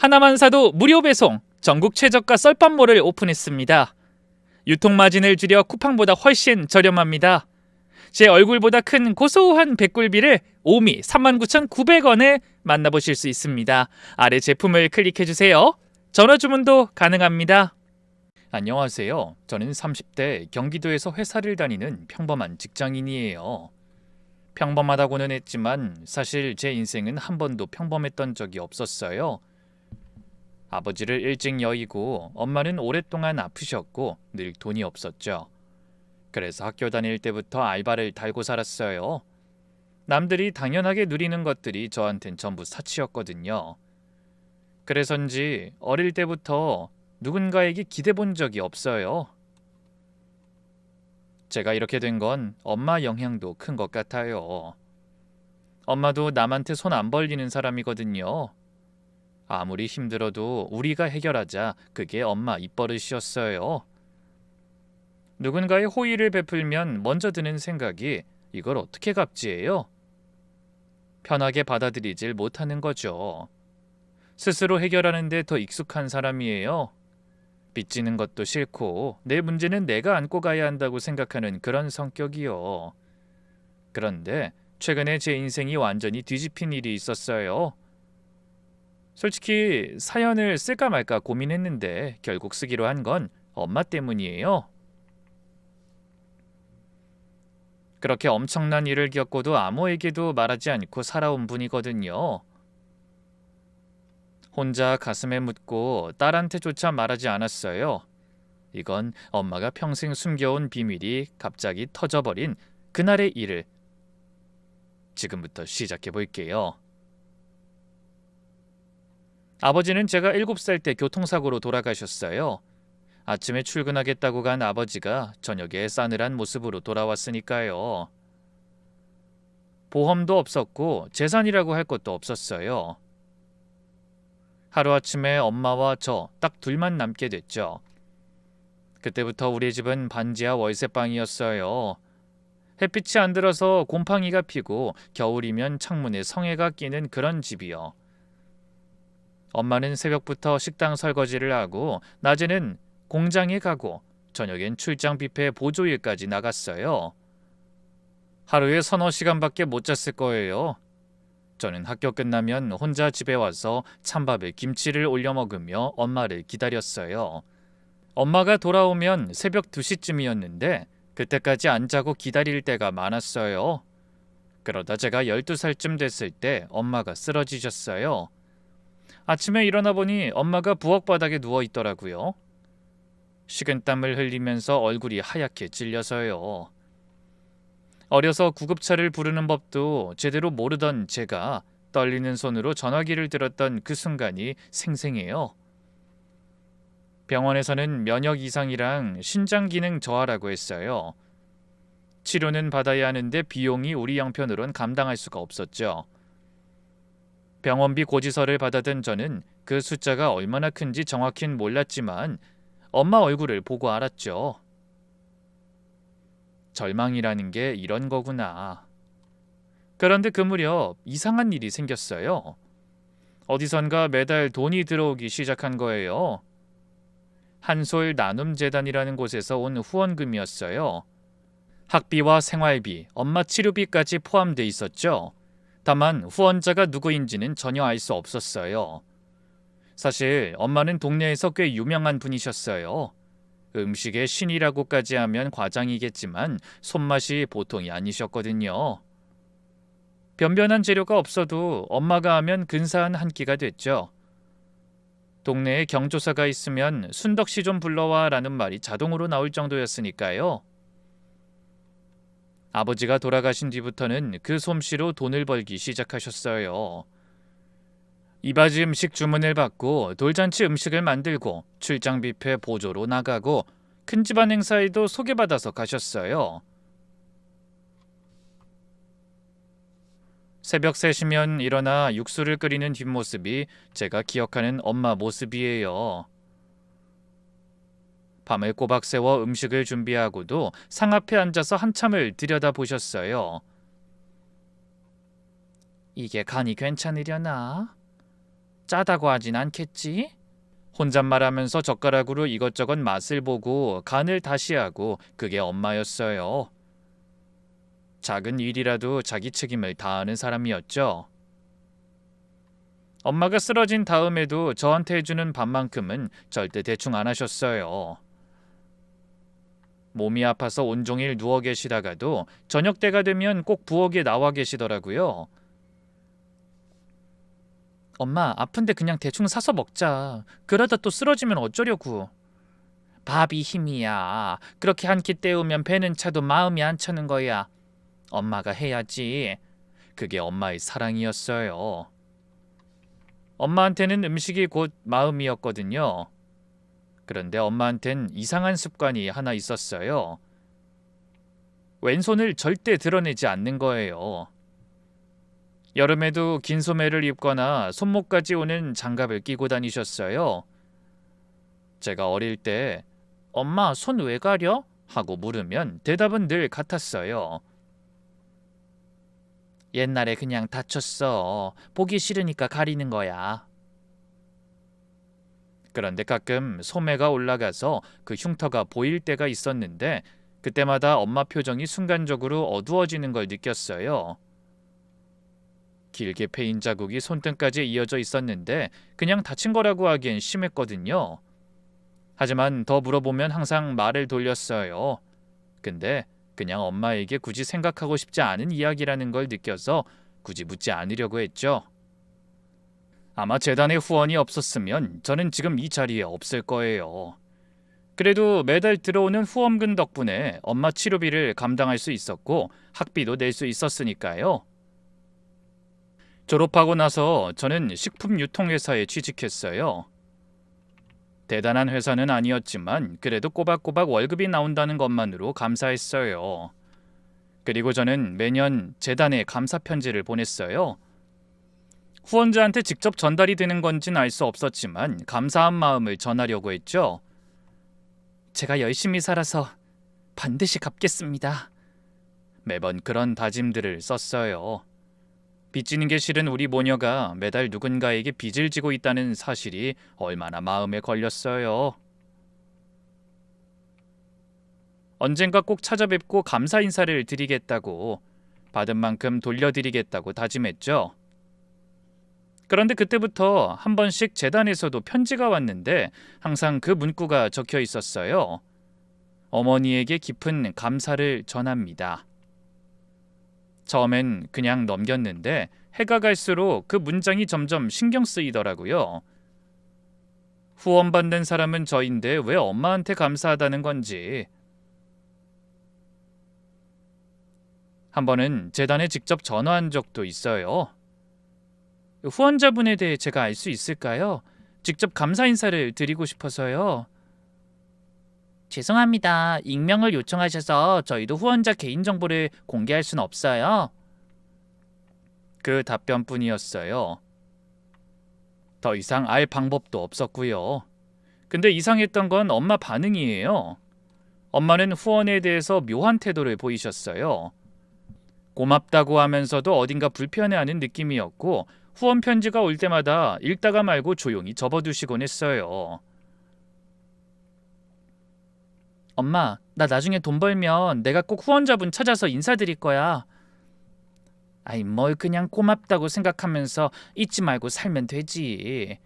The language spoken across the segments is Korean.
하나만 사도 무료 배송, 전국 최저가 썰밥몰을 오픈했습니다. 유통마진을 줄여 쿠팡보다 훨씬 저렴합니다. 제 얼굴보다 큰 고소한 백굴비를 오미 39,900원에 만나보실 수 있습니다. 아래 제품을 클릭해주세요. 전화주문도 가능합니다. 안녕하세요. 저는 30대 경기도에서 회사를 다니는 평범한 직장인이에요. 평범하다고는 했지만 사실 제 인생은 한 번도 평범했던 적이 없었어요. 아버지를 일찍 여의고 엄마는 오랫동안 아프셨고 늘 돈이 없었죠. 그래서 학교 다닐 때부터 알바를 달고 살았어요. 남들이 당연하게 누리는 것들이 저한텐 전부 사치였거든요. 그래서인지 어릴 때부터 누군가에게 기대본 적이 없어요. 제가 이렇게 된 건 엄마 영향도 큰 것 같아요. 엄마도 남한테 손 안 벌리는 사람이거든요. 아무리 힘들어도 우리가 해결하자, 그게 엄마 입버릇이었어요. 누군가의 호의를 베풀면 먼저 드는 생각이 이걸 어떻게 갚지예요? 편하게 받아들이질 못하는 거죠. 스스로 해결하는 데 더 익숙한 사람이에요. 빚지는 것도 싫고 내 문제는 내가 안고 가야 한다고 생각하는 그런 성격이요. 그런데 최근에 제 인생이 완전히 뒤집힌 일이 있었어요. 솔직히 사연을 쓸까 말까 고민했는데 결국 쓰기로 한 건 엄마 때문이에요. 그렇게 엄청난 일을 겪고도 아무에게도 말하지 않고 살아온 분이거든요. 혼자 가슴에 묻고 딸한테조차 말하지 않았어요. 이건 엄마가 평생 숨겨온 비밀이 갑자기 터져버린 그날의 일을 지금부터 시작해 볼게요. 아버지는 제가 7살 때 교통사고로 돌아가셨어요. 아침에 출근하겠다고 간 아버지가 저녁에 싸늘한 모습으로 돌아왔으니까요. 보험도 없었고 재산이라고 할 것도 없었어요. 하루아침에 엄마와 저 딱 둘만 남게 됐죠. 그때부터 우리 집은 반지하 월세방이었어요. 햇빛이 안 들어서 곰팡이가 피고 겨울이면 창문에 성에가 끼는 그런 집이요. 엄마는 새벽부터 식당 설거지를 하고 낮에는 공장에 가고 저녁엔 출장 뷔페 보조일까지 나갔어요. 하루에 서너 시간밖에 못 잤을 거예요. 저는 학교 끝나면 혼자 집에 와서 찬밥에 김치를 올려 먹으며 엄마를 기다렸어요. 엄마가 돌아오면 새벽 2시쯤이었는데 그때까지 안 자고 기다릴 때가 많았어요. 그러다 제가 12살쯤 됐을 때 엄마가 쓰러지셨어요. 아침에 일어나 보니 엄마가 부엌 바닥에 누워 있더라고요. 식은땀을 흘리면서 얼굴이 하얗게 찔려서요. 어려서 구급차를 부르는 법도 제대로 모르던 제가 떨리는 손으로 전화기를 들었던 그 순간이 생생해요. 병원에서는 면역 이상이랑 신장 기능 저하라고 했어요. 치료는 받아야 하는데 비용이 우리 형편으론 감당할 수가 없었죠. 병원비 고지서를 받아든 저는 그 숫자가 얼마나 큰지 정확히는 몰랐지만 엄마 얼굴을 보고 알았죠. 절망이라는 게 이런 거구나. 그런데 그 무렵 이상한 일이 생겼어요. 어디선가 매달 돈이 들어오기 시작한 거예요. 한솔 나눔재단이라는 곳에서 온 후원금이었어요. 학비와 생활비, 엄마 치료비까지 포함돼 있었죠. 다만 후원자가 누구인지는 전혀 알 수 없었어요. 사실 엄마는 동네에서 꽤 유명한 분이셨어요. 음식의 신이라고까지 하면 과장이겠지만 손맛이 보통이 아니셨거든요. 변변한 재료가 없어도 엄마가 하면 근사한 한 끼가 됐죠. 동네에 경조사가 있으면 순덕씨 좀 불러와 라는 말이 자동으로 나올 정도였으니까요. 아버지가 돌아가신 뒤부터는 그 솜씨로 돈을 벌기 시작하셨어요. 이바지 음식 주문을 받고 돌잔치 음식을 만들고 출장 뷔페 보조로 나가고 큰 집안 행사에도 소개받아서 가셨어요. 새벽 3시면 일어나 육수를 끓이는 뒷모습이 제가 기억하는 엄마 모습이에요. 밤을 꼬박 새워 음식을 준비하고도 상 앞에 앉아서 한참을 들여다보셨어요. 이게 간이 괜찮으려나? 짜다고 하진 않겠지? 혼잣말하면서 젓가락으로 이것저것 맛을 보고 간을 다시 하고 그게 엄마였어요. 작은 일이라도 자기 책임을 다하는 사람이었죠. 엄마가 쓰러진 다음에도 저한테 해주는 밥만큼은 절대 대충 안 하셨어요. 몸이 아파서 온종일 누워 계시다가도 저녁 때가 되면 꼭 부엌에 나와 계시더라고요. 엄마, 아픈데 그냥 대충 사서 먹자. 그러다 또 쓰러지면 어쩌려고. 밥이 힘이야. 그렇게 한 끼 때우면 배는 차도 마음이 안 차는 거야. 엄마가 해야지. 그게 엄마의 사랑이었어요. 엄마한테는 음식이 곧 마음이었거든요. 그런데 엄마한텐 이상한 습관이 하나 있었어요. 왼손을 절대 드러내지 않는 거예요. 여름에도 긴 소매를 입거나 손목까지 오는 장갑을 끼고 다니셨어요. 제가 어릴 때 엄마 손 왜 가려? 하고 물으면 대답은 늘 같았어요. 옛날에 그냥 다쳤어. 보기 싫으니까 가리는 거야. 그런데 가끔 소매가 올라가서 그 흉터가 보일 때가 있었는데 그때마다 엄마 표정이 순간적으로 어두워지는 걸 느꼈어요. 길게 패인 자국이 손등까지 이어져 있었는데 그냥 다친 거라고 하기엔 심했거든요. 하지만 더 물어보면 항상 말을 돌렸어요. 근데 그냥 엄마에게 굳이 생각하고 싶지 않은 이야기라는 걸 느껴서 굳이 묻지 않으려고 했죠. 아마 재단의 후원이 없었으면 저는 지금 이 자리에 없을 거예요. 그래도 매달 들어오는 후원금 덕분에 엄마 치료비를 감당할 수 있었고 학비도 낼 수 있었으니까요. 졸업하고 나서 저는 식품 유통회사에 취직했어요. 대단한 회사는 아니었지만 그래도 꼬박꼬박 월급이 나온다는 것만으로 감사했어요. 그리고 저는 매년 재단에 감사 편지를 보냈어요. 후원자한테 직접 전달이 되는 건진 알 수 없었지만 감사한 마음을 전하려고 했죠. 제가 열심히 살아서 반드시 갚겠습니다. 매번 그런 다짐들을 썼어요. 빚지는 게 싫은 우리 모녀가 매달 누군가에게 빚을 지고 있다는 사실이 얼마나 마음에 걸렸어요. 언젠가 꼭 찾아뵙고 감사 인사를 드리겠다고, 받은 만큼 돌려드리겠다고 다짐했죠. 그런데 그때부터 한 번씩 재단에서도 편지가 왔는데 항상 그 문구가 적혀 있었어요. 어머니에게 깊은 감사를 전합니다. 처음엔 그냥 넘겼는데 해가 갈수록 그 문장이 점점 신경 쓰이더라고요. 후원받는 사람은 저인데 왜 엄마한테 감사하다는 건지. 한 번은 재단에 직접 전화한 적도 있어요. 후원자분에 대해 제가 알 수 있을까요? 직접 감사 인사를 드리고 싶어서요. 죄송합니다. 익명을 요청하셔서 저희도 후원자 개인정보를 공개할 수는 없어요. 그 답변뿐이었어요. 더 이상 알 방법도 없었고요. 근데 이상했던 건 엄마 반응이에요. 엄마는 후원에 대해서 묘한 태도를 보이셨어요. 고맙다고 하면서도 어딘가 불편해하는 느낌이었고 후원 편지가 올 때마다 읽다가 말고 조용히 접어두시곤 했어요. 엄마, 나 나중에 돈 벌면 내가 꼭 후원자분 찾아서 인사드릴 거야. 아이, 뭘 그냥 고맙다고 생각하면서 잊지 말고 살면 되지.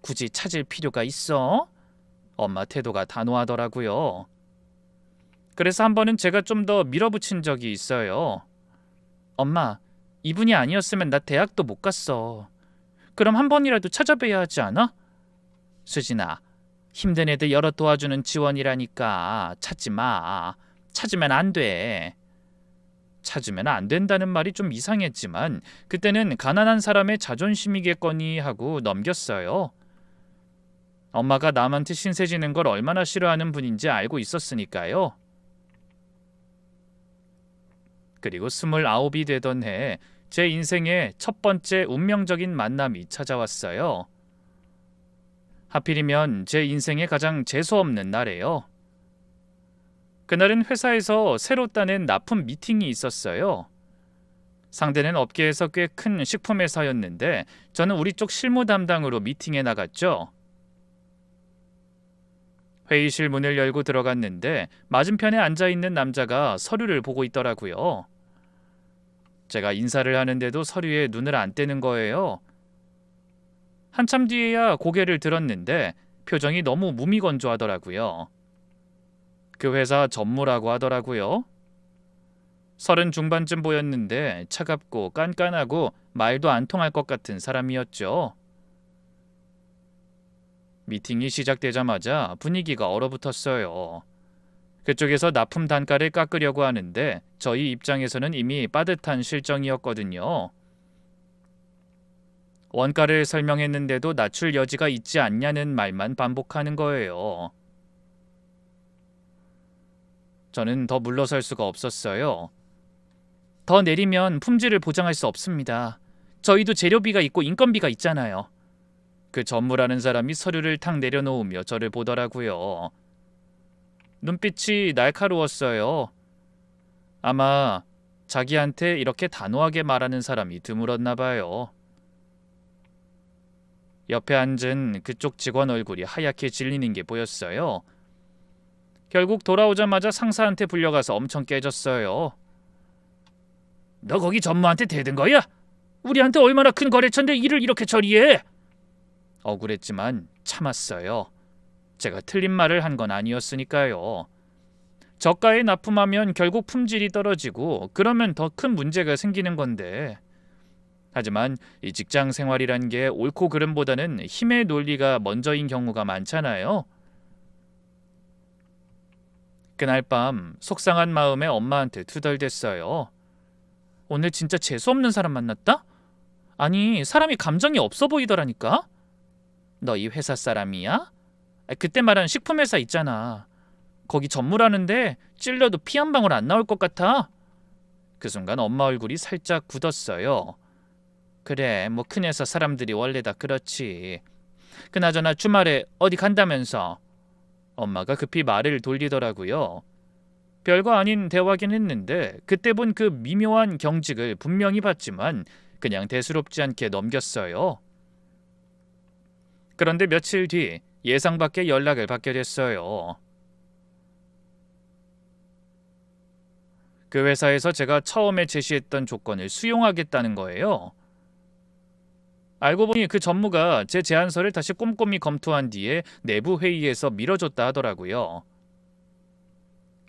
굳이 찾을 필요가 있어? 엄마 태도가 단호하더라고요. 그래서 한 번은 제가 좀 더 밀어붙인 적이 있어요. 엄마, 이분이 아니었으면 나 대학도 못 갔어. 그럼 한 번이라도 찾아뵈야 하지 않아? 수진아, 힘든 애들 여러 도와주는 지원이라니까 찾지 마. 찾으면 안 돼. 찾으면 안 된다는 말이 좀 이상했지만 그때는 가난한 사람의 자존심이겠거니 하고 넘겼어요. 엄마가 남한테 신세지는 걸 얼마나 싫어하는 분인지 알고 있었으니까요. 그리고 29이 되던 해 제 인생의 첫 번째 운명적인 만남이 찾아왔어요. 하필이면 제 인생의 가장 재수없는 날이에요. 그날은 회사에서 새로 따낸 납품 미팅이 있었어요. 상대는 업계에서 꽤 큰 식품 회사였는데 저는 우리 쪽 실무 담당으로 미팅에 나갔죠. 회의실 문을 열고 들어갔는데 맞은편에 앉아있는 남자가 서류를 보고 있더라고요. 제가 인사를 하는데도 서류에 눈을 안 떼는 거예요. 한참 뒤에야 고개를 들었는데 표정이 너무 무미건조하더라고요. 그 회사 전무라고 하더라고요. 30 중반쯤 보였는데 차갑고 깐깐하고 말도 안 통할 것 같은 사람이었죠. 미팅이 시작되자마자 분위기가 얼어붙었어요. 그쪽에서 납품 단가를 깎으려고 하는데 저희 입장에서는 이미 빠듯한 실정이었거든요. 원가를 설명했는데도 낮출 여지가 있지 않냐는 말만 반복하는 거예요. 저는 더 물러설 수가 없었어요. 더 내리면 품질을 보장할 수 없습니다. 저희도 재료비가 있고 인건비가 있잖아요. 그 전무라는 사람이 서류를 탁 내려놓으며 저를 보더라고요. 눈빛이 날카로웠어요. 아마 자기한테 이렇게 단호하게 말하는 사람이 드물었나 봐요. 옆에 앉은 그쪽 직원 얼굴이 하얗게 질리는 게 보였어요. 결국 돌아오자마자 상사한테 불려가서 엄청 깨졌어요. 너 거기 전무한테 대든 거야? 우리한테 얼마나 큰 거래처인데 일을 이렇게 처리해? 억울했지만 참았어요. 제가 틀린 말을 한 건 아니었으니까요. 저가에 납품하면 결국 품질이 떨어지고 그러면 더 큰 문제가 생기는 건데. 하지만 이 직장 생활이란 게 옳고 그름보다는 힘의 논리가 먼저인 경우가 많잖아요. 그날 밤 속상한 마음에 엄마한테 투덜댔어요. 오늘 진짜 재수없는 사람 만났다? 아니, 사람이 감정이 없어 보이더라니까? 너 이 회사 사람이야? 그때 말한 식품회사 있잖아. 거기 전무라는데 찔려도 피 한 방울 안 나올 것 같아. 그 순간 엄마 얼굴이 살짝 굳었어요. 그래, 뭐 큰 회사 사람들이 원래 다 그렇지. 그나저나 주말에 어디 간다면서? 엄마가 급히 말을 돌리더라고요. 별거 아닌 대화긴 했는데 그때 본 그 미묘한 경직을 분명히 봤지만 그냥 대수롭지 않게 넘겼어요. 그런데 며칠 뒤 예상 밖의 연락을 받게 됐어요. 그 회사에서 제가 처음에 제시했던 조건을 수용하겠다는 거예요. 알고 보니 그 전무가 제 제안서를 다시 꼼꼼히 검토한 뒤에 내부 회의에서 미뤄줬다 하더라고요.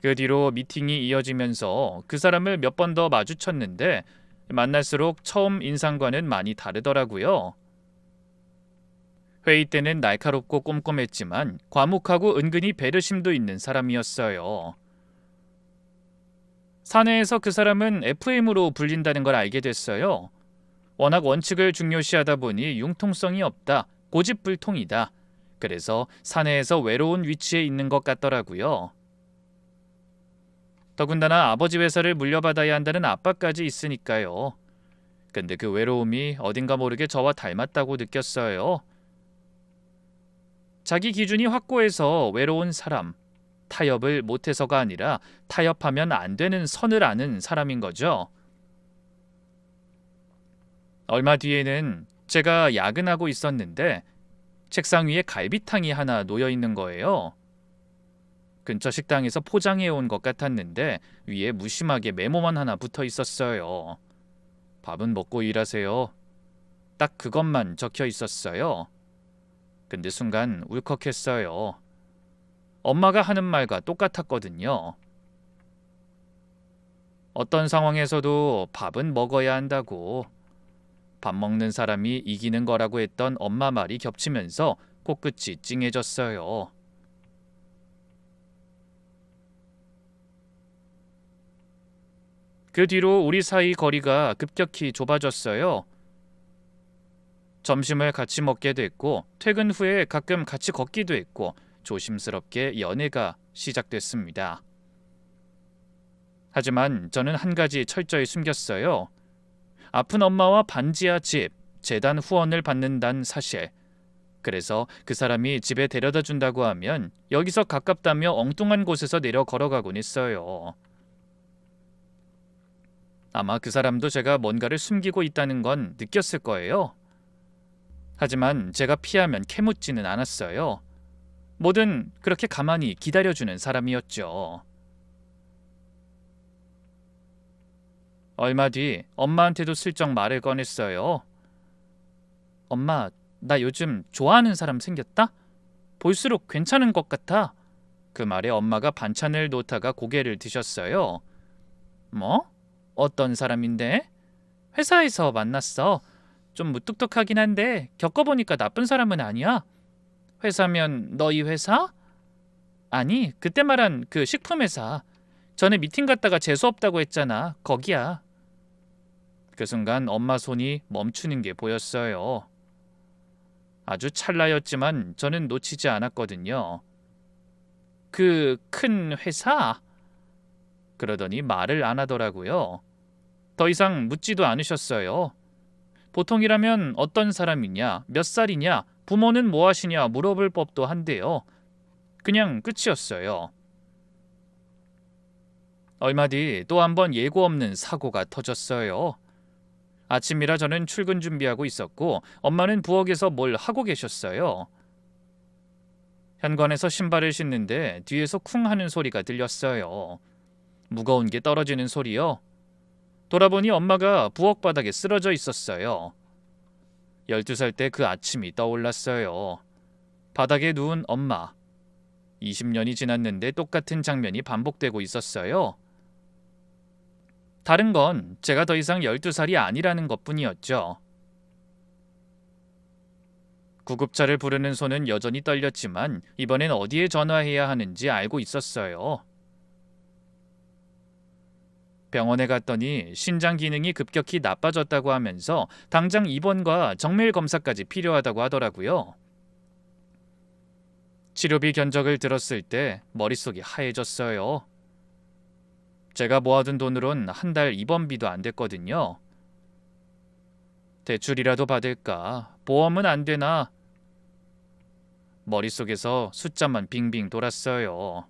그 뒤로 미팅이 이어지면서 그 사람을 몇 번 더 마주쳤는데 만날수록 처음 인상과는 많이 다르더라고요. 회의 때는 날카롭고 꼼꼼했지만 과묵하고 은근히 배려심도 있는 사람이었어요. 사내에서 그 사람은 FM으로 불린다는 걸 알게 됐어요. 워낙 원칙을 중요시하다 보니 융통성이 없다, 고집불통이다. 그래서 사내에서 외로운 위치에 있는 것 같더라고요. 더군다나 아버지 회사를 물려받아야 한다는 압박까지 있으니까요. 근데 그 외로움이 어딘가 모르게 저와 닮았다고 느꼈어요. 자기 기준이 확고해서 외로운 사람, 타협을 못해서가 아니라 타협하면 안 되는 선을 아는 사람인 거죠. 얼마 뒤에는 제가 야근하고 있었는데 책상 위에 갈비탕이 하나 놓여 있는 거예요. 근처 식당에서 포장해 온 것 같았는데 위에 무심하게 메모만 하나 붙어 있었어요. 밥은 먹고 일하세요. 딱 그것만 적혀 있었어요. 근데 순간 울컥했어요. 엄마가 하는 말과 똑같았거든요. 어떤 상황에서도 밥은 먹어야 한다고. 밥 먹는 사람이 이기는 거라고 했던 엄마 말이 겹치면서 코끝이 찡해졌어요. 그 뒤로 우리 사이 거리가 급격히 좁아졌어요. 점심을 같이 먹게 됐고 퇴근 후에 가끔 같이 걷기도 했고 조심스럽게 연애가 시작됐습니다. 하지만 저는 한 가지 철저히 숨겼어요. 아픈 엄마와 반지하 집, 재단 후원을 받는다는 사실. 그래서 그 사람이 집에 데려다 준다고 하면 여기서 가깝다며 엉뚱한 곳에서 내려 걸어가곤 했어요. 아마 그 사람도 제가 뭔가를 숨기고 있다는 건 느꼈을 거예요. 하지만 제가 피하면 캐묻지는 않았어요. 뭐든 그렇게 가만히 기다려주는 사람이었죠. 얼마 뒤 엄마한테도 슬쩍 말을 꺼냈어요. 엄마, 나 요즘 좋아하는 사람 생겼다? 볼수록 괜찮은 것 같아. 그 말에 엄마가 반찬을 놓다가 고개를 드셨어요. 뭐? 어떤 사람인데? 회사에서 만났어. 좀 무뚝뚝하긴 한데 겪어보니까 나쁜 사람은 아니야. 회사면 너희 회사? 아니, 그때 말한 그 식품회사. 전에 미팅 갔다가 재수 없다고 했잖아. 거기야. 그 순간 엄마 손이 멈추는 게 보였어요. 아주 찰나였지만 저는 놓치지 않았거든요. 그 큰 회사? 그러더니 말을 안 하더라고요. 더 이상 묻지도 않으셨어요. 보통이라면 어떤 사람이냐, 몇 살이냐, 부모는 뭐 하시냐 물어볼 법도 한데요. 그냥 끝이었어요. 얼마 뒤 또 한 번 예고 없는 사고가 터졌어요. 아침이라 저는 출근 준비하고 있었고 엄마는 부엌에서 뭘 하고 계셨어요. 현관에서 신발을 신는데 뒤에서 쿵 하는 소리가 들렸어요. 무거운 게 떨어지는 소리요. 돌아보니 엄마가 부엌 바닥에 쓰러져 있었어요. 12살 때 그 아침이 떠올랐어요. 바닥에 누운 엄마. 20년이 지났는데 똑같은 장면이 반복되고 있었어요. 다른 건 제가 더 이상 12살이 아니라는 것뿐이었죠. 구급차를 부르는 손은 여전히 떨렸지만 이번엔 어디에 전화해야 하는지 알고 있었어요. 병원에 갔더니 신장 기능이 급격히 나빠졌다고 하면서 당장 입원과 정밀 검사까지 필요하다고 하더라고요. 치료비 견적을 들었을 때 머릿속이 하얘졌어요. 제가 모아둔 돈으론 한 달 입원비도 안 됐거든요. 대출이라도 받을까? 보험은 안 되나? 머릿속에서 숫자만 빙빙 돌았어요.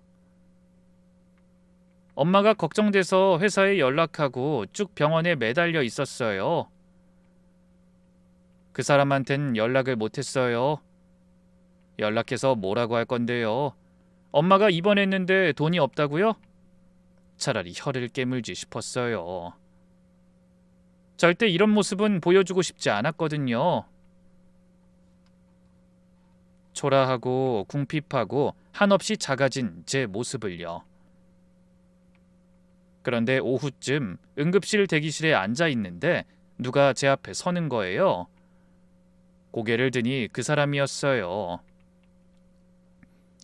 엄마가 걱정돼서 회사에 연락하고 쭉 병원에 매달려 있었어요. 그 사람한텐 연락을 못했어요. 연락해서 뭐라고 할 건데요. 엄마가 입원했는데 돈이 없다고요? 차라리 혀를 깨물지 싶었어요. 절대 이런 모습은 보여주고 싶지 않았거든요. 초라하고 궁핍하고 한없이 작아진 제 모습을요. 그런데 오후쯤 응급실 대기실에 앉아 있는데 누가 제 앞에 서는 거예요. 고개를 드니 그 사람이었어요.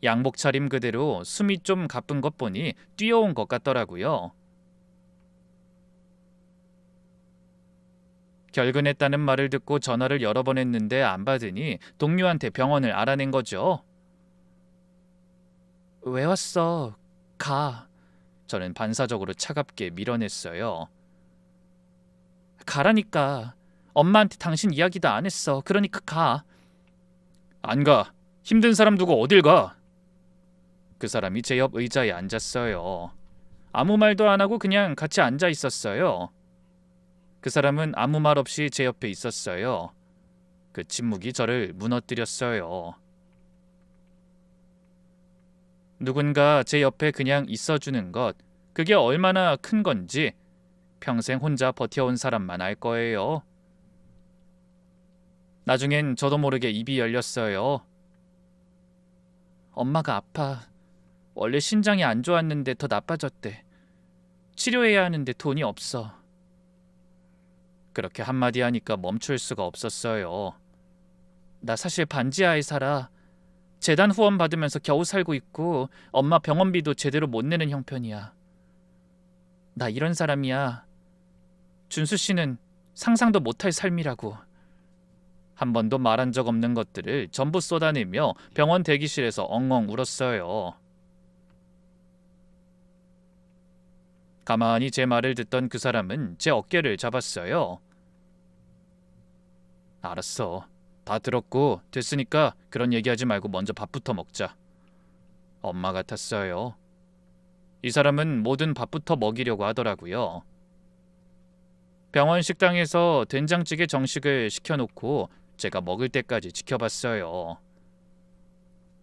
양복 차림 그대로 숨이 좀 가쁜 것 보니 뛰어온 것 같더라고요. 결근했다는 말을 듣고 전화를 여러 번 했는데 안 받으니 동료한테 병원을 알아낸 거죠. 왜 왔어? 가. 저는 반사적으로 차갑게 밀어냈어요. 가라니까. 엄마한테 당신 이야기도 안 했어. 그러니까 가. 안 가. 힘든 사람 두고 어딜 가. 그 사람이 제 옆 의자에 앉았어요. 아무 말도 안 하고 그냥 같이 앉아 있었어요. 그 사람은 아무 말 없이 제 옆에 있었어요. 그 침묵이 저를 무너뜨렸어요. 누군가 제 옆에 그냥 있어주는 것, 그게 얼마나 큰 건지 평생 혼자 버텨온 사람만 알 거예요. 나중엔 저도 모르게 입이 열렸어요. 엄마가 아파. 원래 신장이 안 좋았는데 더 나빠졌대. 치료해야 하는데 돈이 없어. 그렇게 한마디 하니까 멈출 수가 없었어요. 나 사실 반지하에 살아. 재단 후원 받으면서 겨우 살고 있고 엄마 병원비도 제대로 못 내는 형편이야. 나 이런 사람이야. 준수 씨는 상상도 못할 삶이라고. 한 번도 말한 적 없는 것들을 전부 쏟아내며 병원 대기실에서 엉엉 울었어요. 가만히 제 말을 듣던 그 사람은 제 어깨를 잡았어요. 알았어. 다 들었고 됐으니까 그런 얘기하지 말고 먼저 밥부터 먹자. 엄마 같았어요. 이 사람은 뭐든 밥부터 먹이려고 하더라고요. 병원 식당에서 된장찌개 정식을 시켜놓고 제가 먹을 때까지 지켜봤어요.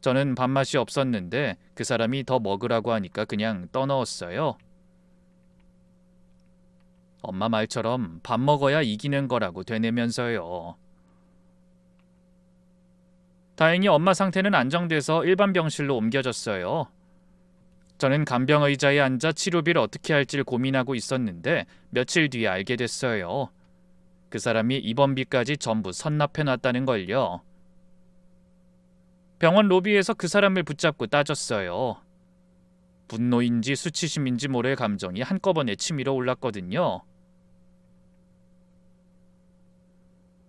저는 밥맛이 없었는데 그 사람이 더 먹으라고 하니까 그냥 떠넣었어요. 엄마 말처럼 밥 먹어야 이기는 거라고 되뇌면서요. 다행히 엄마 상태는 안정돼서 일반 병실로 옮겨졌어요. 저는 간병 의자에 앉아 치료비를 어떻게 할지를 고민하고 있었는데 며칠 뒤에 알게 됐어요. 그 사람이 입원비까지 전부 선납해놨다는 걸요. 병원 로비에서 그 사람을 붙잡고 따졌어요. 분노인지 수치심인지 모를 감정이 한꺼번에 치밀어 올랐거든요.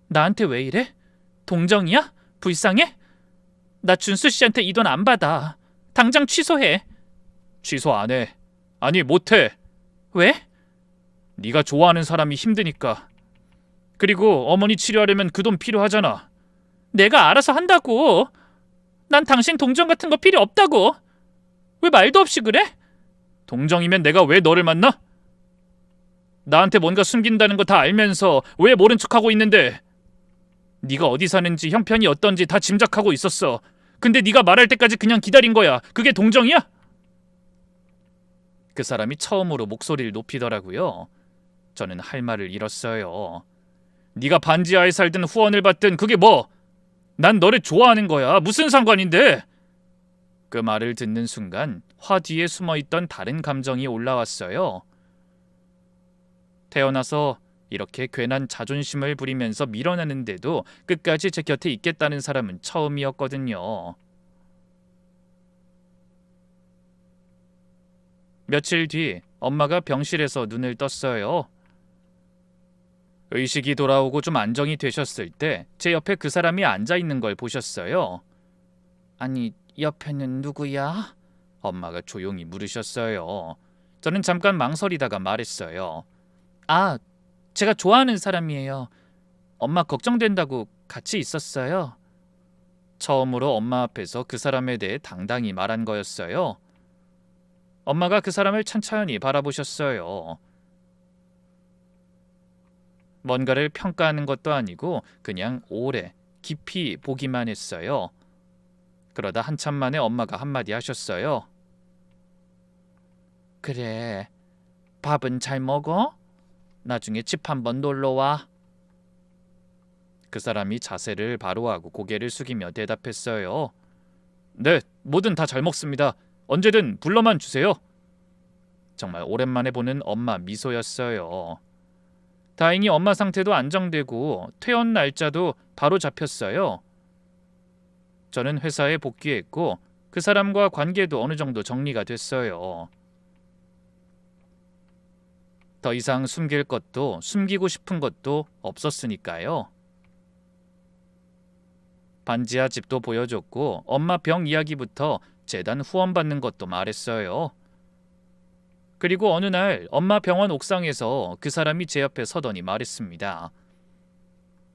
나한테 왜 이래? 동정이야? 불쌍해? 나 준수 씨한테 이 돈 안 받아. 당장 취소해. 취소 안 해. 아니 못해. 왜? 네가 좋아하는 사람이 힘드니까. 그리고 어머니 치료하려면 그 돈 필요하잖아. 내가 알아서 한다고. 난 당신 동정 같은 거 필요 없다고. 왜 말도 없이 그래? 동정이면 내가 왜 너를 만나? 나한테 뭔가 숨긴다는 거 다 알면서 왜 모른 척하고 있는데? 네가 어디 사는지 형편이 어떤지 다 짐작하고 있었어. 근데 네가 말할 때까지 그냥 기다린 거야. 그게 동정이야? 그 사람이 처음으로 목소리를 높이더라고요. 저는 할 말을 잃었어요. 네가 반지하에 살든 후원을 받든 그게 뭐? 난 너를 좋아하는 거야. 무슨 상관인데? 그 말을 듣는 순간 화 뒤에 숨어있던 다른 감정이 올라왔어요. 태어나서 이렇게 괜한 자존심을 부리면서 밀어내는데도 끝까지 제 곁에 있겠다는 사람은 처음이었거든요. 며칠 뒤 엄마가 병실에서 눈을 떴어요. 의식이 돌아오고 좀 안정이 되셨을 때 제 옆에 그 사람이 앉아있는 걸 보셨어요. 아니, 옆에는 누구야? 엄마가 조용히 물으셨어요. 저는 잠깐 망설이다가 말했어요. 아, 제가 좋아하는 사람이에요. 엄마 걱정된다고 같이 있었어요. 처음으로 엄마 앞에서 그 사람에 대해 당당히 말한 거였어요. 엄마가 그 사람을 찬찬히 바라보셨어요. 뭔가를 평가하는 것도 아니고 그냥 오래 깊이 보기만 했어요. 그러다 한참 만에 엄마가 한마디 하셨어요. 그래, 밥은 잘 먹어? 나중에 집 한번 놀러와. 그 사람이 자세를 바로 하고 고개를 숙이며 대답했어요. 네, 뭐든 다 잘 먹습니다. 언제든 불러만 주세요. 정말 오랜만에 보는 엄마 미소였어요. 다행히 엄마 상태도 안정되고 퇴원 날짜도 바로 잡혔어요. 저는 회사에 복귀했고 그 사람과 관계도 어느 정도 정리가 됐어요. 더 이상 숨길 것도 숨기고 싶은 것도 없었으니까요. 반지하 집도 보여줬고 엄마 병 이야기부터 재단 후원 받는 것도 말했어요. 그리고 어느 날 엄마 병원 옥상에서 그 사람이 제 옆에 서더니 말했습니다.